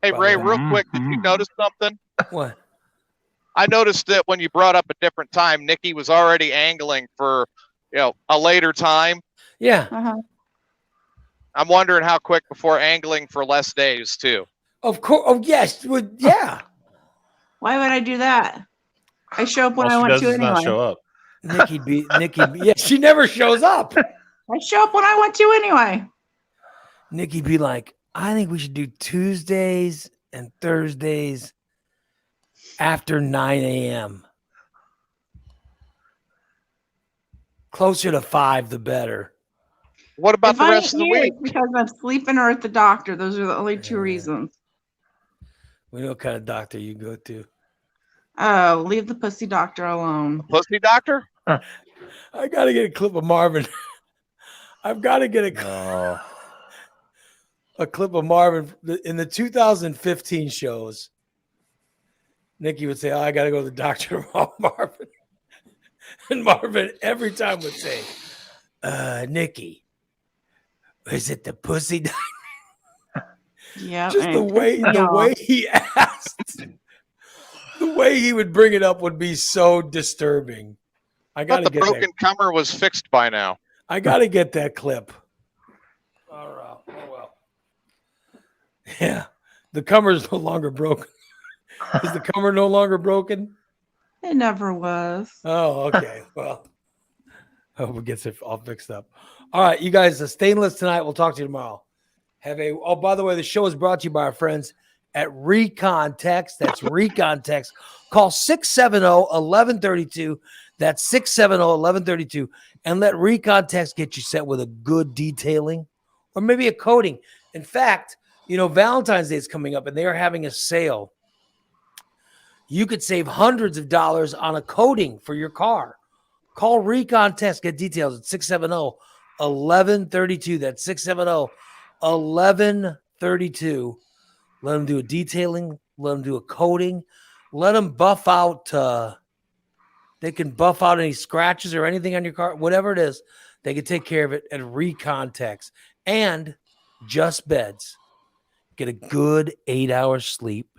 Hey, Ray, Wow. real quick, did you notice something? What? I noticed that when you brought up a different time, Nikki was already angling for, a later time. Yeah. Uh-huh. I'm wondering how quick before angling for less days, too. Of course. Oh, yes. Well, yeah. Why would I do that? I show up when All I she want does to is not anyway. show up. Nikki. Yeah, she never shows up. I show up when I want to anyway. Nikki be like, I think we should do Tuesdays and Thursdays after 9 a.m. Closer to 5, the better. What about If the I rest of ain't the here, week? it's because I'm sleeping or at the doctor. Those are the only 2 Yeah. reasons. We know what kind of doctor you go to. Oh, leave the pussy doctor alone. Pussy doctor? I got to get a clip of Marvin. I've got to get a clip of Marvin in the 2015 shows. Nikki would say, I got to go to the doctor tomorrow, Marvin. And Marvin every time would say, Nikki, is it the pussy doctor? Yeah. Just the way he asked, the way he would bring it up would be so disturbing. I I got thought to the get broken comer was fixed by now. I got to get that clip. All right. Oh, well. Yeah. The comer is no longer broken. Is the comer no longer broken? It never was. Oh, okay. Well, I hope it gets it all fixed up. All right, you guys, Stainless tonight. We'll talk to you tomorrow. By the way, the show is brought to you by our friends at Recon Text. That's Recon Text. Call 670-1132. That's 670-1132. And let Recon Text get you set with a good detailing or maybe a coating. In fact, Valentine's Day is coming up and they are having a sale. You could save hundreds of dollars on a coating for your car. Call Recon Text. Get details at 670-1132. That's 670-1132. Let them do a detailing. Let them do a coating. Let them buff out They can buff out any scratches or anything on your car, whatever it is. They can take care of it at Recontext and Just Beds. Get a good 8 hours sleep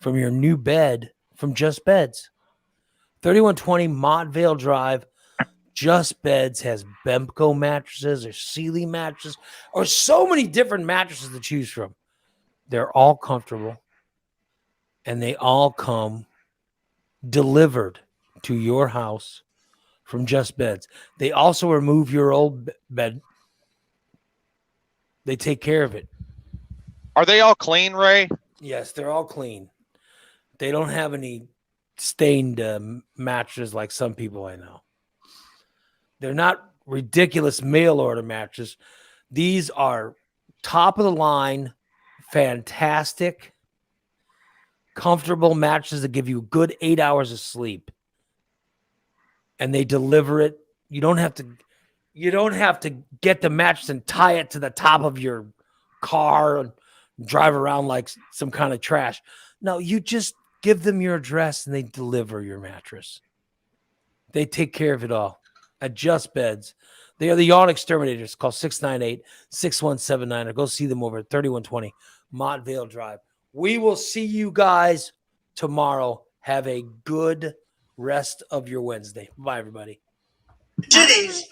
from your new bed from Just Beds. 3120 Montvale Drive. Just Beds has Bemco mattresses or Sealy mattresses or so many different mattresses to choose from. They're all comfortable and they all come delivered to your house from Just Beds. They also remove your old bed. They take care of it. Are they all clean, Ray? Yes, they're all clean. They don't have any stained mattresses like some people I know. They're not ridiculous mail order mattresses. These are top of the line, fantastic, comfortable mattresses that give you a good 8 hours of sleep. And they deliver it. You don't have to get the mattress and tie it to the top of your car and drive around like some kind of trash. No, you just give them your address and they deliver your mattress. They take care of it all at Just Beds. They are the Yawn Exterminators. Call 698-6179 or go see them over at 3120 Montvale Drive. We will see you guys tomorrow. Have a good rest of your Wednesday. Bye, everybody. Titties.